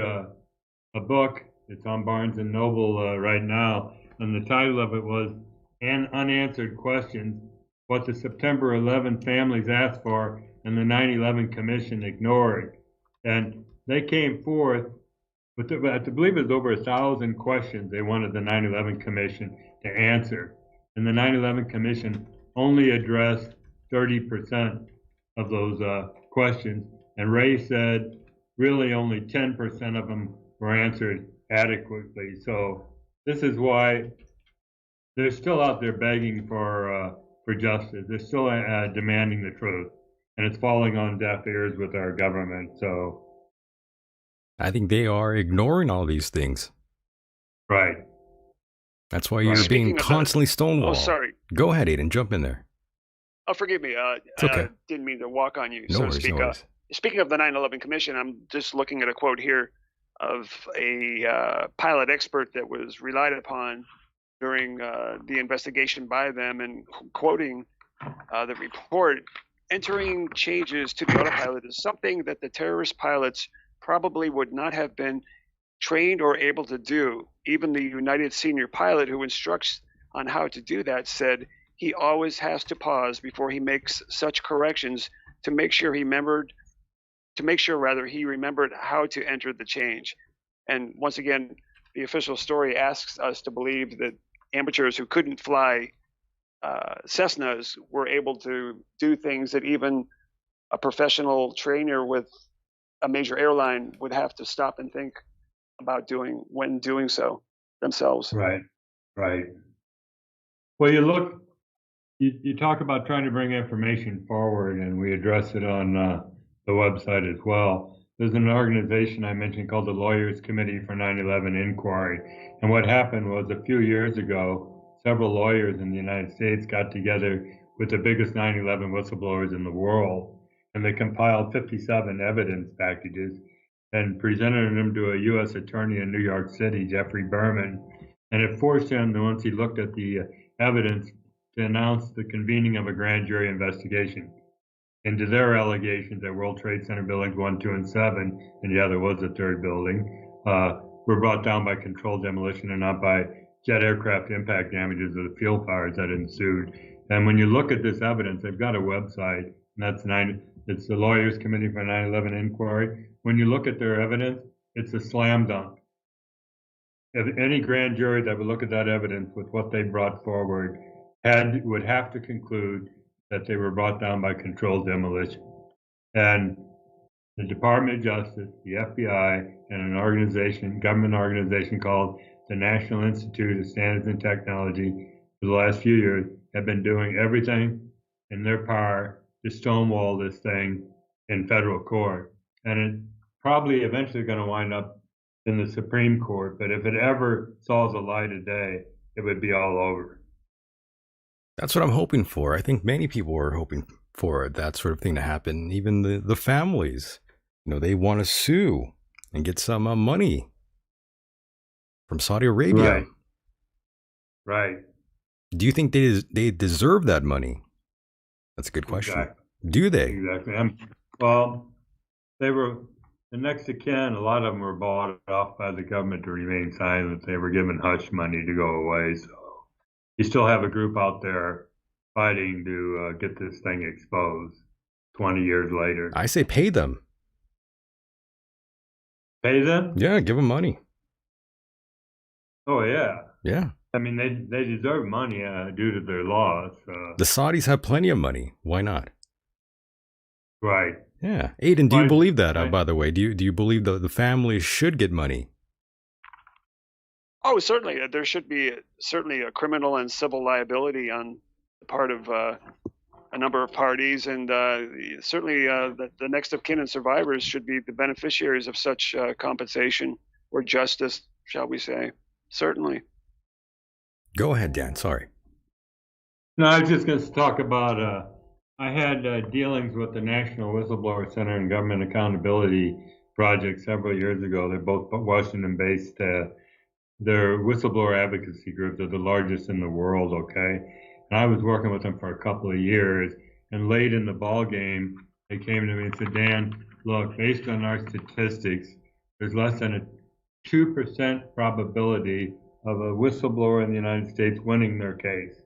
a book. It's on Barnes and Noble right now, and the title of it was "Unanswered Questions what the September 11 families asked for and the 9/11 Commission ignored. And they came forth with, I believe it was over 1,000 questions they wanted the 9/11 Commission to answer. And the 9/11 Commission only addressed 30% of those questions. And Ray said really only 10% of them were answered adequately. So this is why they're still out there begging for justice. They're still demanding the truth, and it's falling on deaf ears with our government. So, I think they are ignoring all these things. right. That's why you're being constantly stonewalled. Oh, sorry. Go ahead, Aidan. Jump in there. Oh, forgive me. It's okay. Didn't mean to walk on you, No so worries, to speak. no worries. Speaking of the 9/11 Commission, I'm just looking at a quote here of a pilot expert that was relied upon during the investigation by them, and quoting the report, entering changes to the autopilot is something that the terrorist pilots probably would not have been trained or able to do. Even the United senior pilot who instructs on how to do that said he always has to pause before he makes such corrections to make sure he remembered how to enter the change. And once again, the official story asks us to believe that amateurs who couldn't fly Cessnas were able to do things that even a professional trainer with a major airline would have to stop and think about doing when doing so themselves. Right. Right. Well, you talk about trying to bring information forward, and we address it on the website as well. There's an organization I mentioned called the Lawyers Committee for 9/11 Inquiry. And what happened was a few years ago, several lawyers in the United States got together with the biggest 9/11 whistleblowers in the world, and they compiled 57 evidence packages and presented them to a U.S. attorney in New York City, Jeffrey Berman. And it forced him, once he looked at the evidence, to announce the convening of a grand jury investigation into their allegations that World Trade Center buildings 1, 2, and 7, and yeah, there was a third building, were brought down by controlled demolition and not by jet aircraft impact damages of the fuel fires that ensued. And when you look at this evidence, they've got a website, and it's the Lawyers Committee for 9/11 Inquiry. When you look at their evidence, it's a slam dunk. If any grand jury that would look at that evidence with what they brought forward would have to conclude that they were brought down by controlled demolition. And the Department of Justice, the FBI, and an government organization called the National Institute of Standards and Technology for the last few years have been doing everything in their power to stonewall this thing in federal court. And it's probably eventually going to wind up in the Supreme Court, but if it ever saw the light of day, it would be all over. That's what I'm hoping for. I think many people are hoping for that sort of thing to happen. Even the families, they want to sue and get some money from Saudi Arabia. Right. Right. Do you think they deserve that money? That's a good question. Exactly. Do they? Exactly. Well, they were the next of kin. A lot of them were bought off by the government to remain silent. They were given hush money to go away. So you still have a group out there fighting to get this thing exposed 20 years later. I say pay them. Pay them? Yeah, give them money. Oh, yeah. Yeah. I mean, they deserve money due to their laws. The Saudis have plenty of money. Why not? Right. Yeah. Aidan, do you believe that, by the way? Do you believe the families should get money? Oh, certainly. There should be certainly a criminal and civil liability on the part of a number of parties, and certainly the next of kin and survivors should be the beneficiaries of such compensation or justice, shall we say. Certainly. Go ahead, Dan. Sorry. No, I was just going to talk about, I had dealings with the National Whistleblower Center and Government Accountability Project several years ago. They're both Washington-based. They're whistleblower advocacy groups. They're the largest in the world, okay? And I was working with them for a couple of years, and late in the ball game, they came to me and said, Dan, look, based on our statistics, there's less than a 2% probability of a whistleblower in the United States winning their case.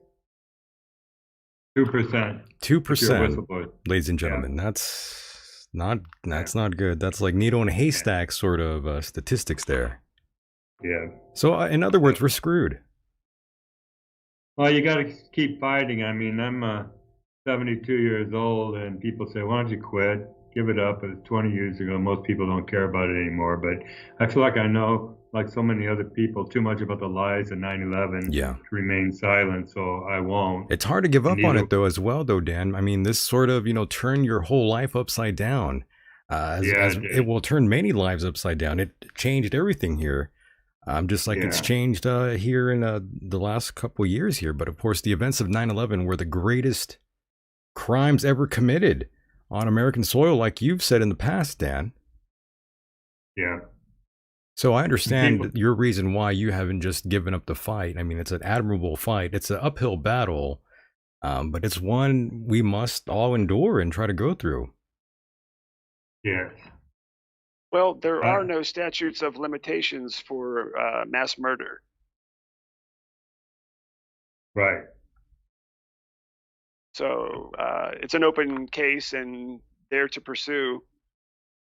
2%. If you're a 2%, whistleblower. ladies and Yeah. gentlemen. That's Yeah. not good. That's like needle in a Yeah. haystack sort of statistics there. Yeah. So, in other words, we're screwed. Well, you got to keep fighting. I mean, I'm 72 years old, and people say, "Why don't you quit? Give it up." It's 20 years ago. Most people don't care about it anymore. But I feel like I know, like so many other people, too much about the lies of 9/11 Yeah. to remain silent. So I won't. It's hard to give And up on neither. it though, as well, though, Dan. I mean, this sort of turn your whole life upside down. Yeah, As it it did. will turn many lives upside down. It changed everything here. Just like it's Yeah. changed here in the last couple years here. But of course, the events of 9/11 were the greatest crimes ever committed on American soil, like you've said in the past, Dan. Yeah. So I And people. understand your reason why you haven't just given up the fight. I mean, it's an admirable fight. It's an uphill battle, but it's one we must all endure and try to go through. Yeah. Well, there are Uh, no statutes of limitations for mass murder. right. So it's an open case and there to pursue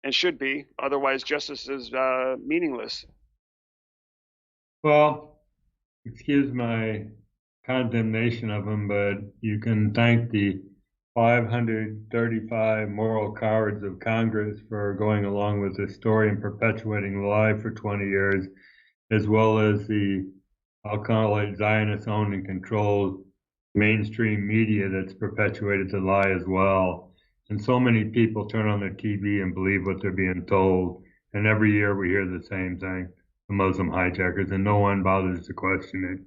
and should be. Otherwise, justice is meaningless. Well, excuse my condemnation of them, but you can thank the 535 moral cowards of Congress for going along with this story and perpetuating the lie for 20 years, as well as the, I'll call it Zionist owned and controlled mainstream media that's perpetuated the lie as well. And so many people turn on their TV and believe what they're being told. And every year we hear the same thing, the Muslim hijackers, and no one bothers to question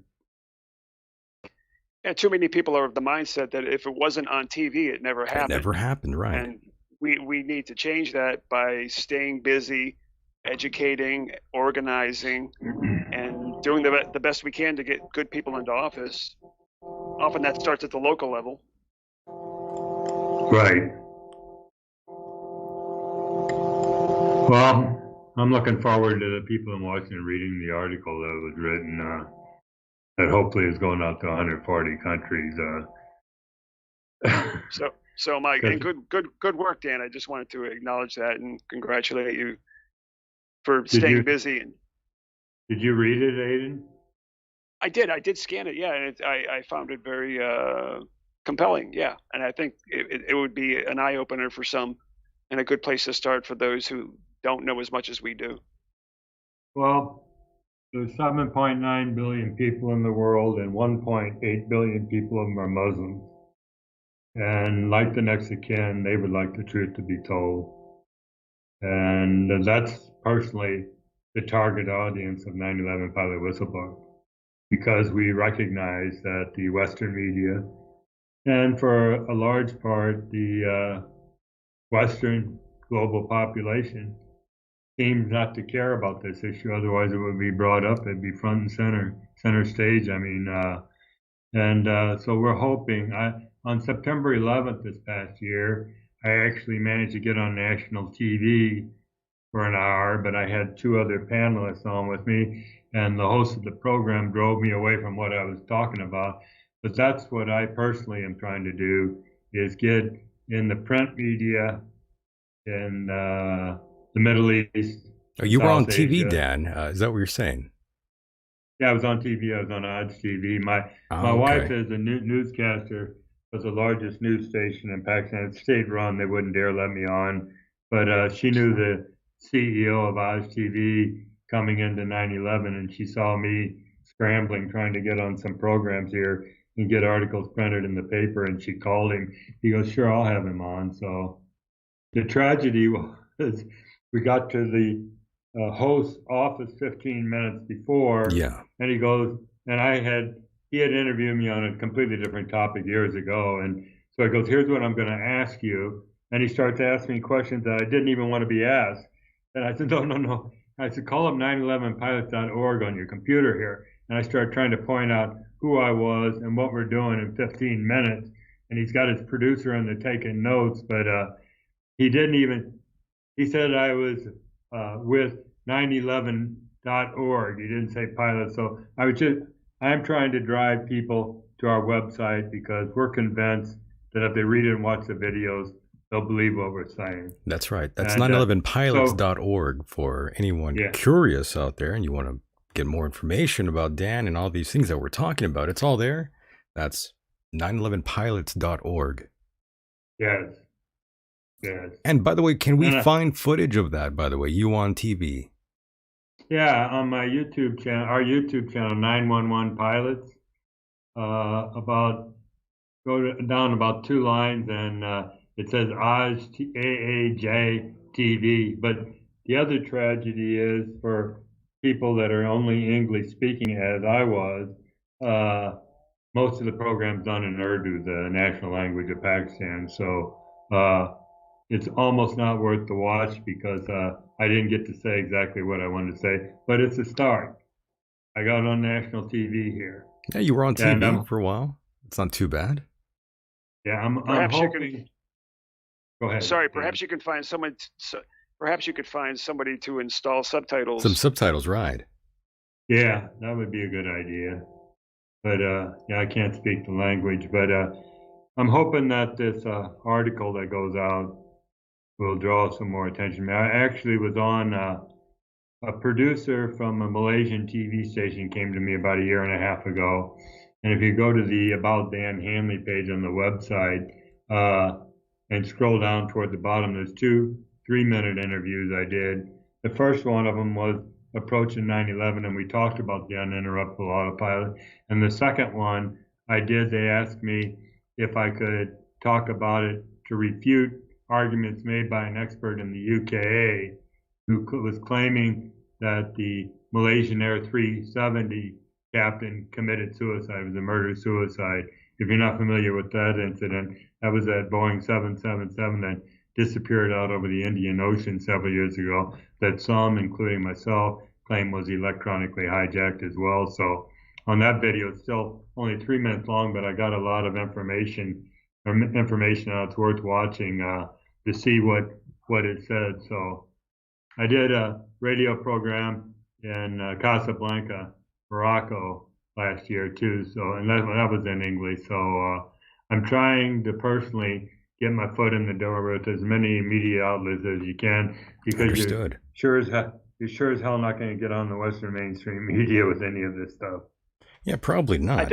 And too many people are of the mindset that if it wasn't on TV, it never It never happened. happened, right? And we need to change that by staying busy, educating, organizing, it. and doing the best we can to get good people into office. Often that starts at the local level. Right. Well, I'm looking forward to the people in Washington reading the article that was written that hopefully is going out to 140 countries. So Mike, and 'Cause good work, Dan. I just wanted to acknowledge that and congratulate you for did staying you busy. And did you read it, Aidan? I did scan it, yeah, and I found it very compelling, yeah. And I think it would be an eye opener for some, and a good place to start for those who don't know as much as we do. Well, there's 7.9 billion people in the world, and 1.8 billion people of them are Muslims. And like the next of kin, they would like the truth to be told. And that's personally the target audience of 9/11 Pilot Whistleblower, because we recognize that the Western media, and for a large part, the Western global population, seems not to care about this issue. Otherwise, it would be brought up. It'd be front and center stage. I mean, so we're hoping. On September 11th this past year, I actually managed to get on national TV for an hour, but I had two other panelists on with me, and the host of the program drove me away from what I was talking about. But that's what I personally am trying to do, is get in the print media in the Middle East, Oh, you were on South TV, Asia. Dan. Is that what you're saying? Yeah, I was on TV. I was on Odds TV. My Oh, wife okay. is a newscaster for the largest news station in Pakistan. It's state run. They wouldn't dare let me on, but she knew the CEO of Oz TV coming into 9/11, and she saw me scrambling trying to get on some programs here and get articles printed in the paper. And she called him. He goes, "Sure, I'll have him on." So the tragedy was we got to the host's office 15 minutes before, Yeah. and he goes, and he had interviewed me on a completely different topic years ago. And so he goes, "Here's what I'm going to ask you." And he starts asking me questions that I didn't even want to be asked. And I said, "No, no, no." I said, "Call up 911pilots.org on your computer here." And I started trying to point out who I was and what we're doing in 15 minutes. And he's got his producer in there taking notes, but he didn't even, he said I was with 911.org. He didn't say pilot. So I'm trying to drive people to our website because we're convinced that if they read it and watch the videos, they'll believe what we're saying. That's right. That's And, 911pilots.org for anyone Yeah. curious out there and you want to get more information about Dan and all these things that we're talking about. It's all there. That's 911pilots.org. Yes. Yes. And by the way, can we And, find footage of that, by the way, you on TV? Yeah, on my YouTube channel, our YouTube channel, 911 Pilots, down about 2 lines and it says Oz AAJ TV. But the other tragedy is for people that are only English speaking, as I was, most of the program's done in Urdu, the national language of Pakistan. So it's almost not worth the watch because I didn't get to say exactly what I wanted to say, but it's a start. I got on national TV here. Yeah, you were on TV And, for a while. It's not too bad. Yeah, I'm Perhaps you hoping. can. Go ahead. Sorry, Dan. perhaps you can find someone. Perhaps you could find somebody to install subtitles. Some subtitles, right? Yeah, that would be a good idea. But yeah, I can't speak the language. But I'm hoping that this article that goes out will draw some more attention. I actually was on a producer from a Malaysian TV station came to me about a year and a half ago. And if you go to the About Dan Hanley page on the website and scroll down toward the bottom, there's 2 3-minute interviews I did. The first one of them was approaching 9/11, and we talked about the uninterruptible autopilot. And the second one I did, they asked me if I could talk about it to refute arguments made by an expert in the UKA who was claiming that the Malaysian Air 370 captain committed suicide. It was a murder-suicide. If you're not familiar with that incident, that was that Boeing 777 that disappeared out over the Indian Ocean several years ago, that some, including myself, claim was electronically hijacked as well. So on that video, it's still only 3 minutes long, but I got a lot of information out. It's worth watching to see what it said. So I did a radio program in Casablanca, Morocco last year too. So, and that was in English. So I'm trying to personally get my foot in the door with as many media outlets as you can, because you're sure as hell not going to get on the Western mainstream media with any of this stuff. Yeah, probably not. I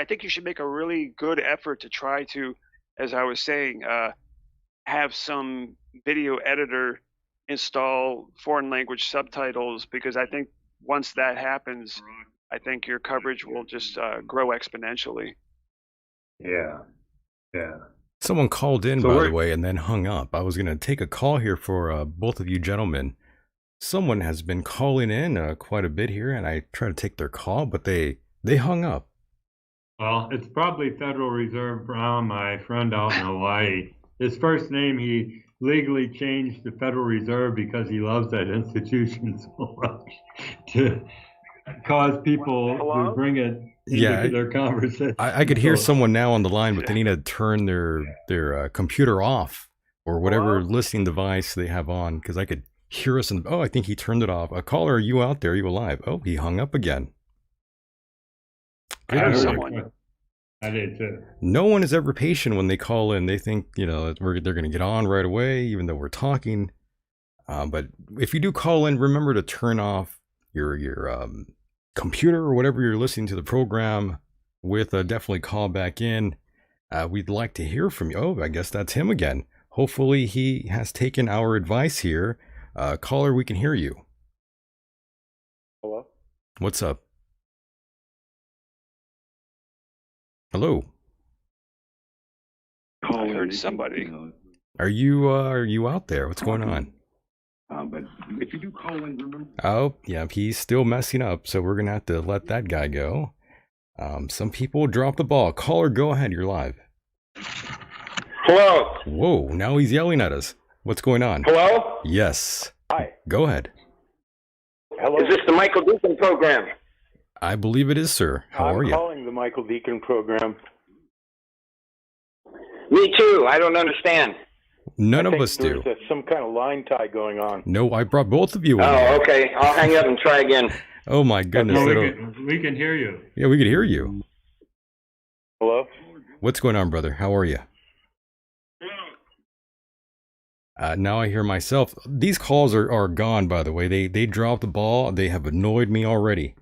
think you should make a really good effort to try to, as I was saying, have some video editor install foreign language subtitles, because I think once that happens, I think your coverage will just grow exponentially. Yeah. Someone called in, by the way, and then hung up. I was going to take a call here for both of you gentlemen. Someone has been calling in quite a bit here, and I try to take their call, but they hung up. Well, it's probably Federal Reserve Brown, my friend out in Hawaii. His first name, he legally changed to Federal Reserve because he loves that institution so much to cause people to bring it into their conversation. I could hear someone now on the line, but they need to turn their computer off or whatever listening device they have on, because I could hear us. And I think he turned it off. Caller, are you out there? Are you alive? Oh, he hung up again. I heard someone. I did too. No one is ever patient when they call in. They think, they're going to get on right away, even though we're talking. But if you do call in, remember to turn off your computer or whatever you're listening to the program with. Definitely call back in. We'd like to hear from you. Oh, I guess that's him again. Hopefully he has taken our advice here. Caller, we can hear you. Hello? What's up? Hello. I heard somebody. Are you out there? What's going on? But if you do call in, remember. Oh, yeah, he's still messing up, so we're gonna have to let that guy go. Some people drop the ball. Caller, go ahead. You're live. Hello. Whoa! Now he's yelling at us. What's going on? Hello. Yes. Hi. Go ahead. Hello. Is this the Michael Decon program? I believe it is, sir. How are you? I'm calling the Michael Decon program. Me too. I don't understand. None of us do. There's some kind of line tie going on. No, I brought both of you in. Oh, okay. I'll hang up and try again. Oh my goodness. No, we can hear you. Yeah, we could hear you. Hello? What's going on, brother? How are you? Now I hear myself. These calls are gone, by the way. They dropped the ball. They have annoyed me already.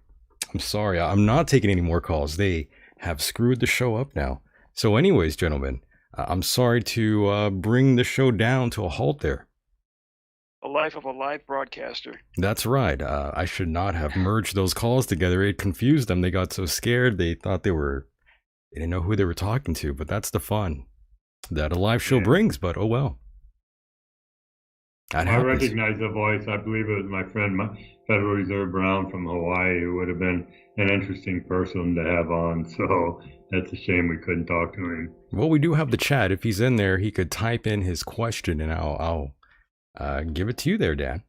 I'm sorry. I'm not taking any more calls. They have screwed the show up now. So anyways, gentlemen, I'm sorry to bring the show down to a halt there. The life of a live broadcaster. That's right. I should not have merged those calls together. It confused them. They got so scared. They thought they didn't know who they were talking to, but that's the fun that a live show brings, but oh well. That I happens. recognize the voice. I believe it was my friend, Federal Reserve Brown from Hawaii, who would have been an interesting person to have on. So that's a shame we couldn't talk to him. Well, we do have the chat. If he's in there, he could type in his question, and I'll give it to you there, Dan.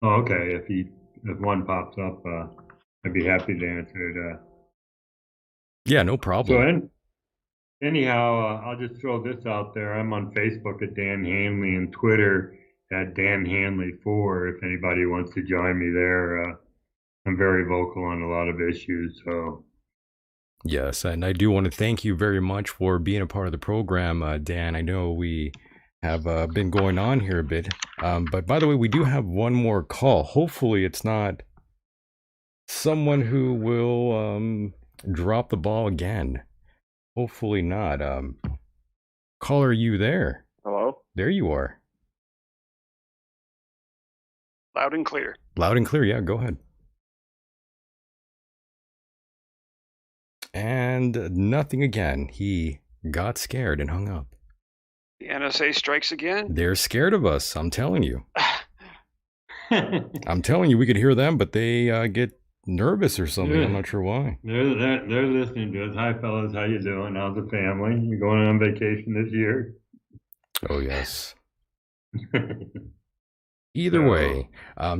Oh, okay. If one pops up, I'd be happy to answer it. Yeah, no problem. So anyhow, I'll just throw this out there. I'm on Facebook at Dan Hanley and Twitter at Dan Hanley4. If anybody wants to join me there, I'm very vocal on a lot of issues. So yes, and I do want to thank you very much for being a part of the program, Dan. I know we have been going on here a bit, but by the way, we do have one more call. Hopefully, it's not someone who will drop the ball again. Hopefully not. Caller, are you there? Hello? There you are. Loud and clear. Loud and clear. Yeah, go ahead. And nothing again. He got scared and hung up. The NSA strikes again. They're scared of us. I'm telling you. I'm telling you, we could hear them, but they get nervous or something. Yeah. I'm not sure why. they're listening to us. Hi, fellas. How you doing? How's the family? You going on vacation this year? Oh, yes. Either way,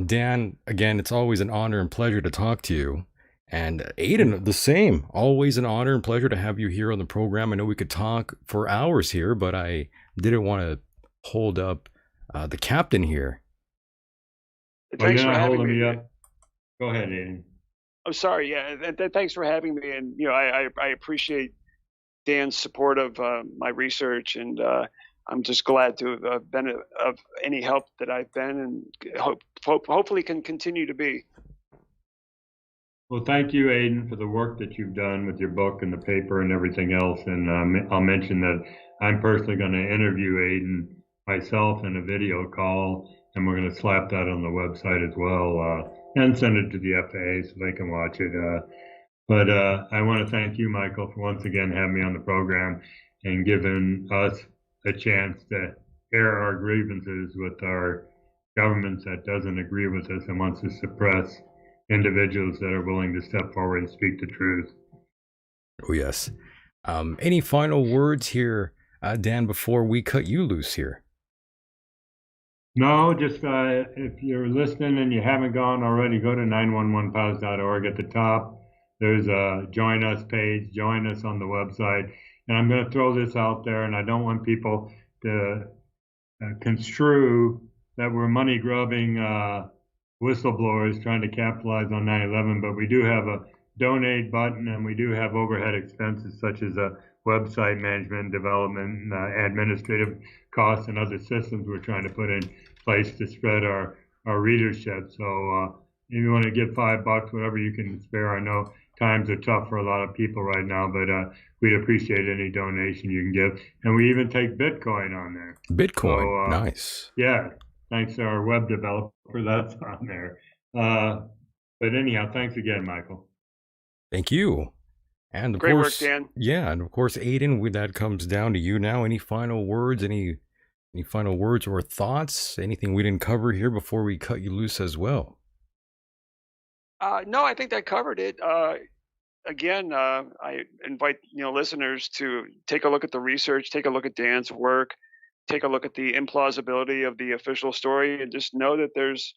Dan, again, it's always an honor and pleasure to talk to you. And Aidan, the same. Always an honor and pleasure to have you here on the program. I know we could talk for hours here, but I didn't want to hold up the captain here. Thanks for having me. Up. Go ahead, Aidan. I'm sorry. Yeah, thanks for having me. And I appreciate Dan's support of my research, and I'm just glad to have been of any help that I've been, and hopefully can continue to be. Well, thank you, Aidan, for the work that you've done with your book and the paper and everything else. And I'll mention that I'm personally going to interview Aidan myself in a video call, and we're going to slap that on the website as well, and send it to the FAA so they can watch it. But I want to thank you, Michael, for once again having me on the program and giving us a chance to air our grievances with our governments that doesn't agree with us and wants to suppress individuals that are willing to step forward and speak the truth. Oh, yes. Any final words here, Dan, before we cut you loose here? No, just if you're listening and you haven't gone already, go to 911pause.org. At the top, there's a Join Us page. Join us on the website. And I'm going to throw this out there, and I don't want people to construe that we're money-grubbing whistleblowers trying to capitalize on 9/11, but we do have a donate button, and we do have overhead expenses such as a website management, development, administrative costs, and other systems we're trying to put in place to spread our readership. So if you want to give $5, whatever you can spare. I know times are tough for a lot of people right now, but we'd appreciate any donation you can give. And we even take Bitcoin on there. Bitcoin, so, nice. Yeah. Thanks to our web developer, that's on there. But anyhow, thanks again, Michael. Thank you. And of Great course, work, Dan. Yeah, and of course, Aidan, that comes down to you now. Any final words? Any final words or thoughts? Anything we didn't cover here before we cut you loose as well? No, I think that covered it. Again, I invite listeners to take a look at the research, take a look at Dan's work, take a look at the implausibility of the official story, and just know that there's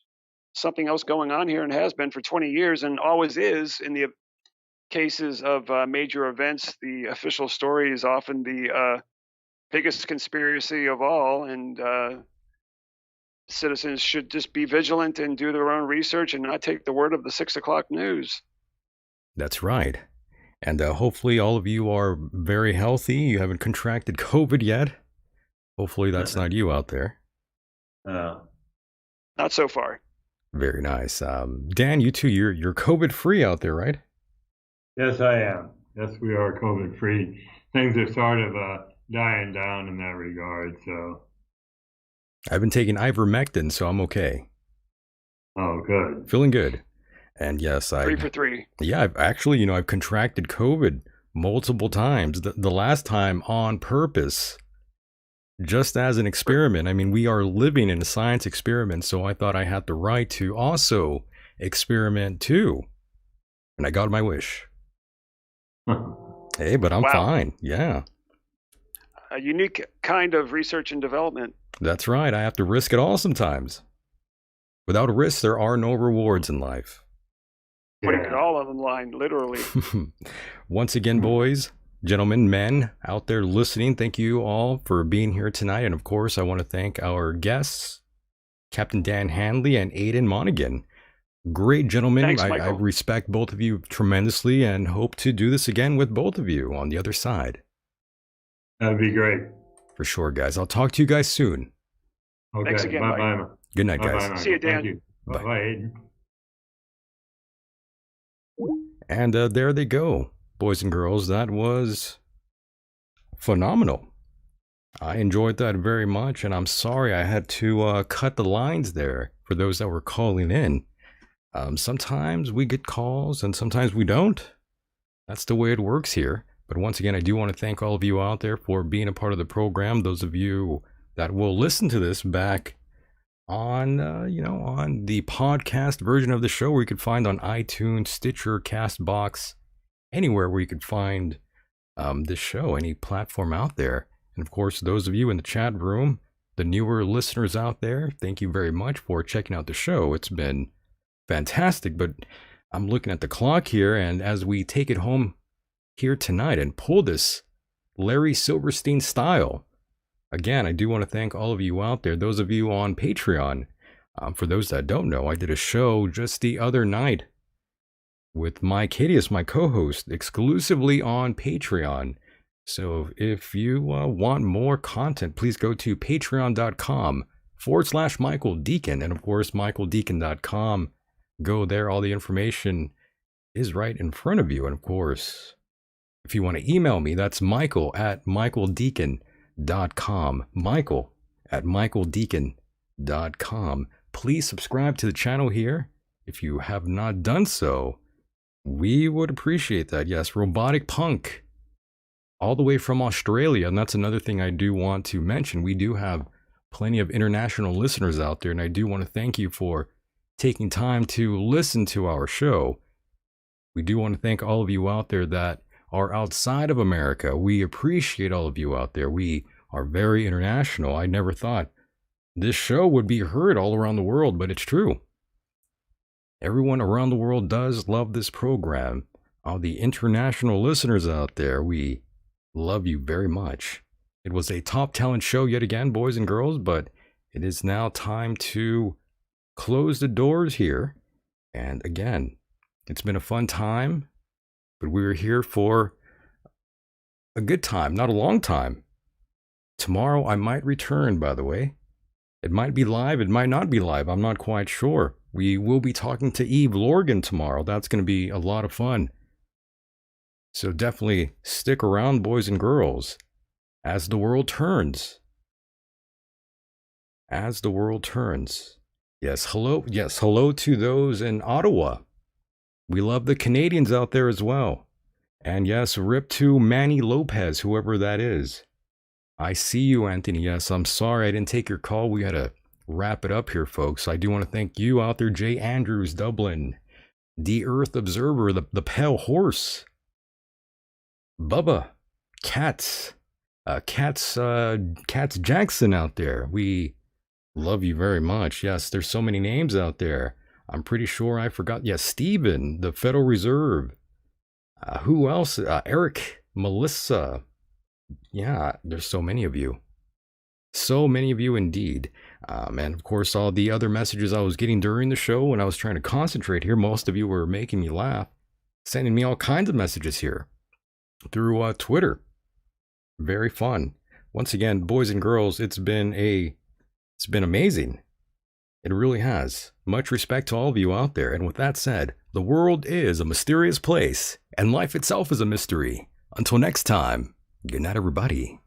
something else going on here, and has been for 20 years and always is. In the cases of major events, the official story is often the biggest conspiracy of all, and citizens should just be vigilant and do their own research and not take the word of the 6 o'clock news. That's right. And hopefully all of you are very healthy. You haven't contracted COVID yet. Hopefully that's not you out there. Not so far. Very nice. Dan, you too, you're COVID free out there, right? Yes, I am. Yes, we are COVID free. Things are sort of dying down in that regard. So. I've been taking ivermectin, so I'm okay. Oh, good. Feeling good. And yes, 3 for 3. Yeah, I've actually, I've contracted COVID multiple times. The last time on purpose, just as an experiment. I mean, we are living in a science experiment, so I thought I had the right to also experiment too. And I got my wish. Hey, but I'm fine. Yeah. A unique kind of research and development. That's right. I have to risk it all sometimes. Without a risk, there are no rewards in life. Putting it all on the line, literally. Once again, boys, gentlemen, men out there listening, thank you all for being here tonight. And of course, I want to thank our guests, Captain Dan Hanley and Aidan Monaghan. Great gentlemen. Thanks, I respect both of you tremendously and hope to do this again with both of you on the other side. That'd be great. For sure, guys. I'll talk to you guys soon. Okay. Thanks again, Bye-bye. Good night, guys. Bye-bye, See you, Dan. Thank you. Bye-bye, Aidan. And there they go, boys and girls. That was phenomenal. I enjoyed that very much, and I'm sorry I had to cut the lines there for those that were calling in. Sometimes we get calls and sometimes we don't. That's the way it works here. But once again, I do want to thank all of you out there for being a part of the program. Those of you that will listen to this back on, on the podcast version of the show, where you could find on iTunes, Stitcher, Castbox, anywhere where you could find this show, any platform out there. And of course, those of you in the chat room, the newer listeners out there, thank you very much for checking out the show. It's been fantastic, but I'm looking at the clock here, and as we take it home here tonight and pull this Larry Silverstein style, again, I do want to thank all of you out there, those of you on Patreon. For those that don't know, I did a show just the other night with Mike Hideous, my co-host, exclusively on Patreon. So if you want more content, please go to patreon.com/Michael Decon. And of course, michaeldecon.com. Go there. All the information is right in front of you. And of course, if you want to email me, that's michael@michaeldecon.com. michael@michaeldecon.com. Please subscribe to the channel here. If you have not done so, we would appreciate that. Yes, Robotic Punk, all the way from Australia. And that's another thing I do want to mention. We do have plenty of international listeners out there, and I do want to thank you for taking time to listen to our show. We do want to thank all of you out there that are outside of America. We appreciate all of you out there. We are very international. I never thought this show would be heard all around the world, but it's true. Everyone around the world does love this program. All the international listeners out there, we love you very much. It was a top talent show yet again, boys and girls, but it is now time to close the doors here. And again, it's been a fun time, but we were here for a good time, not a long time. Tomorrow I might return, by the way. It might be live, it might not be live, I'm not quite sure. We will be talking to Eve Lorgan tomorrow. That's going to be a lot of fun. So definitely stick around, boys and girls, as the world turns. As the world turns. Yes, hello to those in Ottawa. We love the Canadians out there as well. And yes, rip to Manny Lopez, whoever that is. I see you, Anthony. Yes, I'm sorry I didn't take your call. We had to wrap it up here, folks. I do want to thank you out there, Jay Andrews, Dublin, The Earth Observer, the Pale Horse, Bubba, Cats Jackson out there. We love you very much. Yes, there's so many names out there. I'm pretty sure I forgot. Yes, Steven, the Federal Reserve. Who else? Eric, Melissa. Yeah, there's so many of you. So many of you indeed. And of course, all the other messages I was getting during the show when I was trying to concentrate here, most of you were making me laugh, sending me all kinds of messages here. through Twitter. Very fun. Once again, boys and girls, it's been amazing. It really has. Much respect to all of you out there. And with that said, the world is a mysterious place, and life itself is a mystery. Until next time, good night, everybody.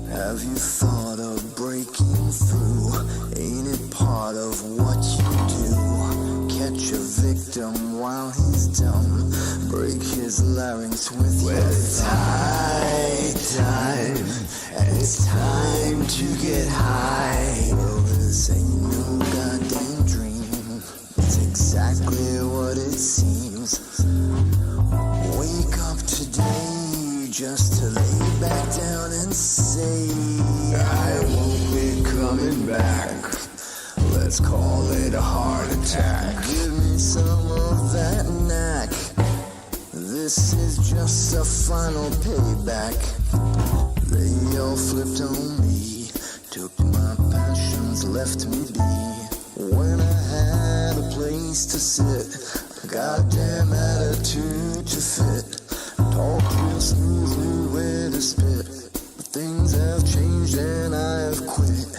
Have you thought of breaking through? Ain't it part of what you do? Catch a victim while he's dumb, break his larynx with your time, and it's time to get high. Well, this ain't no goddamn dream, it's exactly what it seems. Wake up today just to lay back down and say, I won't be coming back. Let's call it a heart attack. Give me some of that knack. This is just a final payback. They all flipped on me, took my passions, left me be. When I had a place to sit, a goddamn attitude to fit. Talk real smooth, knew where to spit. But things have changed and I have quit.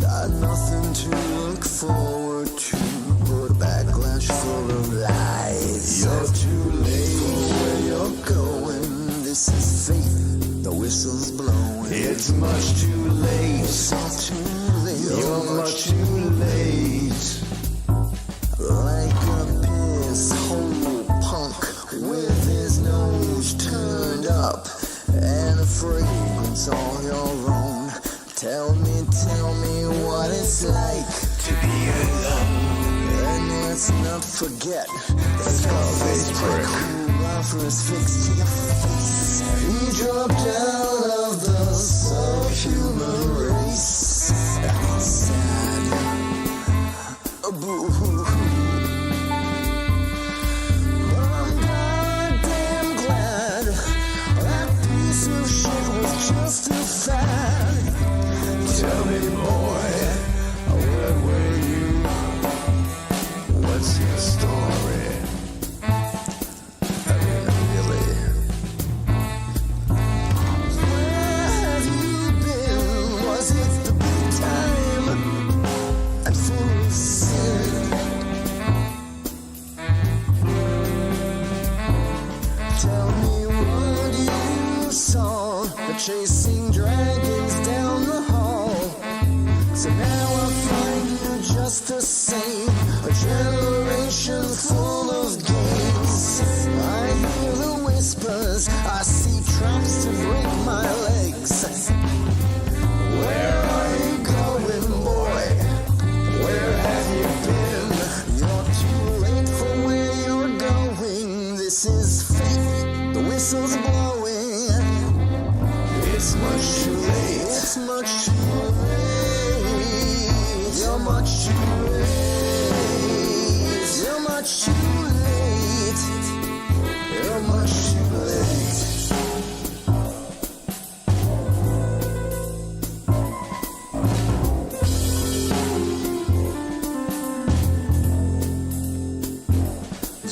Got nothing to look forward to but a backlash full of lies. You're too late for where you're going. This is fate, the whistle's blowing. It's much too late. It's all too late. You're much too late. like a piss hole punk with his nose turned up and a fragrance all your own. Tell me what it's like to be alone. And let's not forget the skull-faced prick who offers fix to your face. He dropped out of the subhuman race. That's sad. Boo-hoo-hoo. But I'm goddamn glad that piece of shit was just a fad. Tell me, boy, where were you? What's your story? I mean, really. Where have you been? Was it the big time and full of sin? Tell me what you saw. The chasing dragons down the hall. So now I find you just the same. A generation full of games. I hear the whispers. I see traps to break my legs. Where are you going, boy? Where have you been? You're too late for where you're going. This is fate. The whistle's blowing. It's much too late. It's much too late. You're much too late. You're much too late. You're much too late.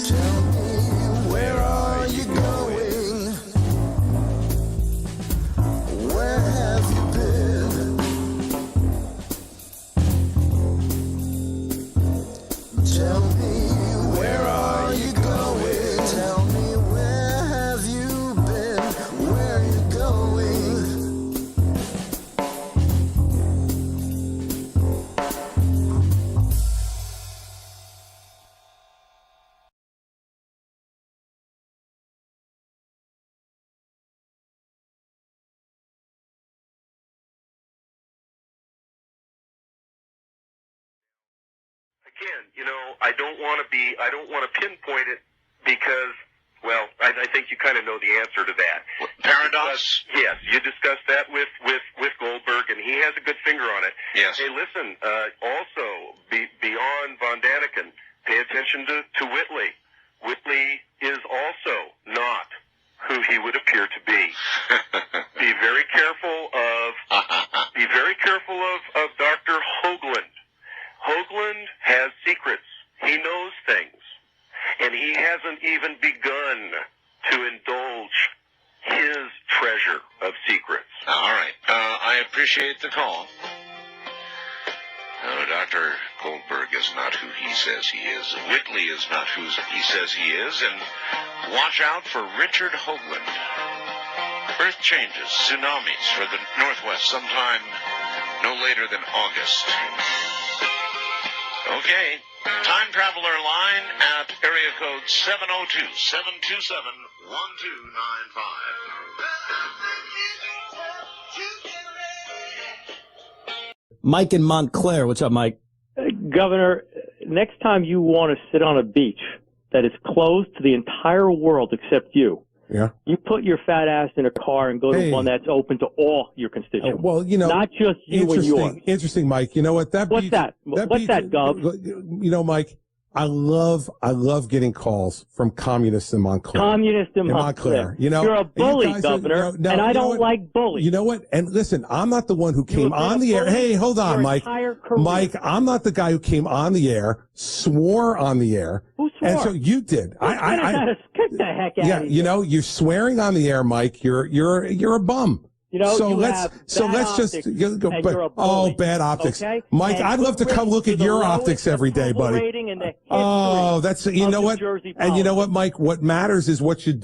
Tell me, where are you going? Where have you been? Tell me, where are you going? Tell me, where have you been? Where are you going? Again, I don't want to pinpoint it because, well, I think you kind of know the answer to that. Paradox? Yes, you discussed that with Goldberg, and he has a good finger on it. Yes. Hey, listen, also, beyond Von Daniken, pay attention to Whitley. Whitley is also not who he would appear to be. Be very careful of Dr. Hoagland. Hoagland has secrets. He knows things. And he hasn't even begun to indulge his treasure of secrets. All right. I appreciate the call. No, Dr. Goldberg is not who he says he is. Whitley is not who he says he is. And watch out for Richard Hoagland. Earth changes, tsunamis for the Northwest sometime no later than August. Okay, time traveler line at area code 702-727-1295. Mike in Montclair. What's up, Mike? Governor, next time you want to sit on a beach that is closed to the entire world except you, you put your fat ass in a car and go to one that's open to all your constituents. Well, not just you and yours. Interesting, Mike. You know what? What's that? What's that, Gov? Mike, I love getting calls from communists in Montclair. Montclair. You're a bully, Governor, and I don't like bullies. You know what? And listen, I'm not the one who came on the air. Hey, hold on, Mike. Mike, I'm not the guy who came on the air, swore on the air. Who swore? And so you did. Get the heck out of here. You're swearing on the air, Mike. You're a bum. Let's just go. Bad optics, okay? Mike. I'd love to come look at your optics every day, buddy. Oh, that's you know what, and you know what, Mike. What matters is what you do.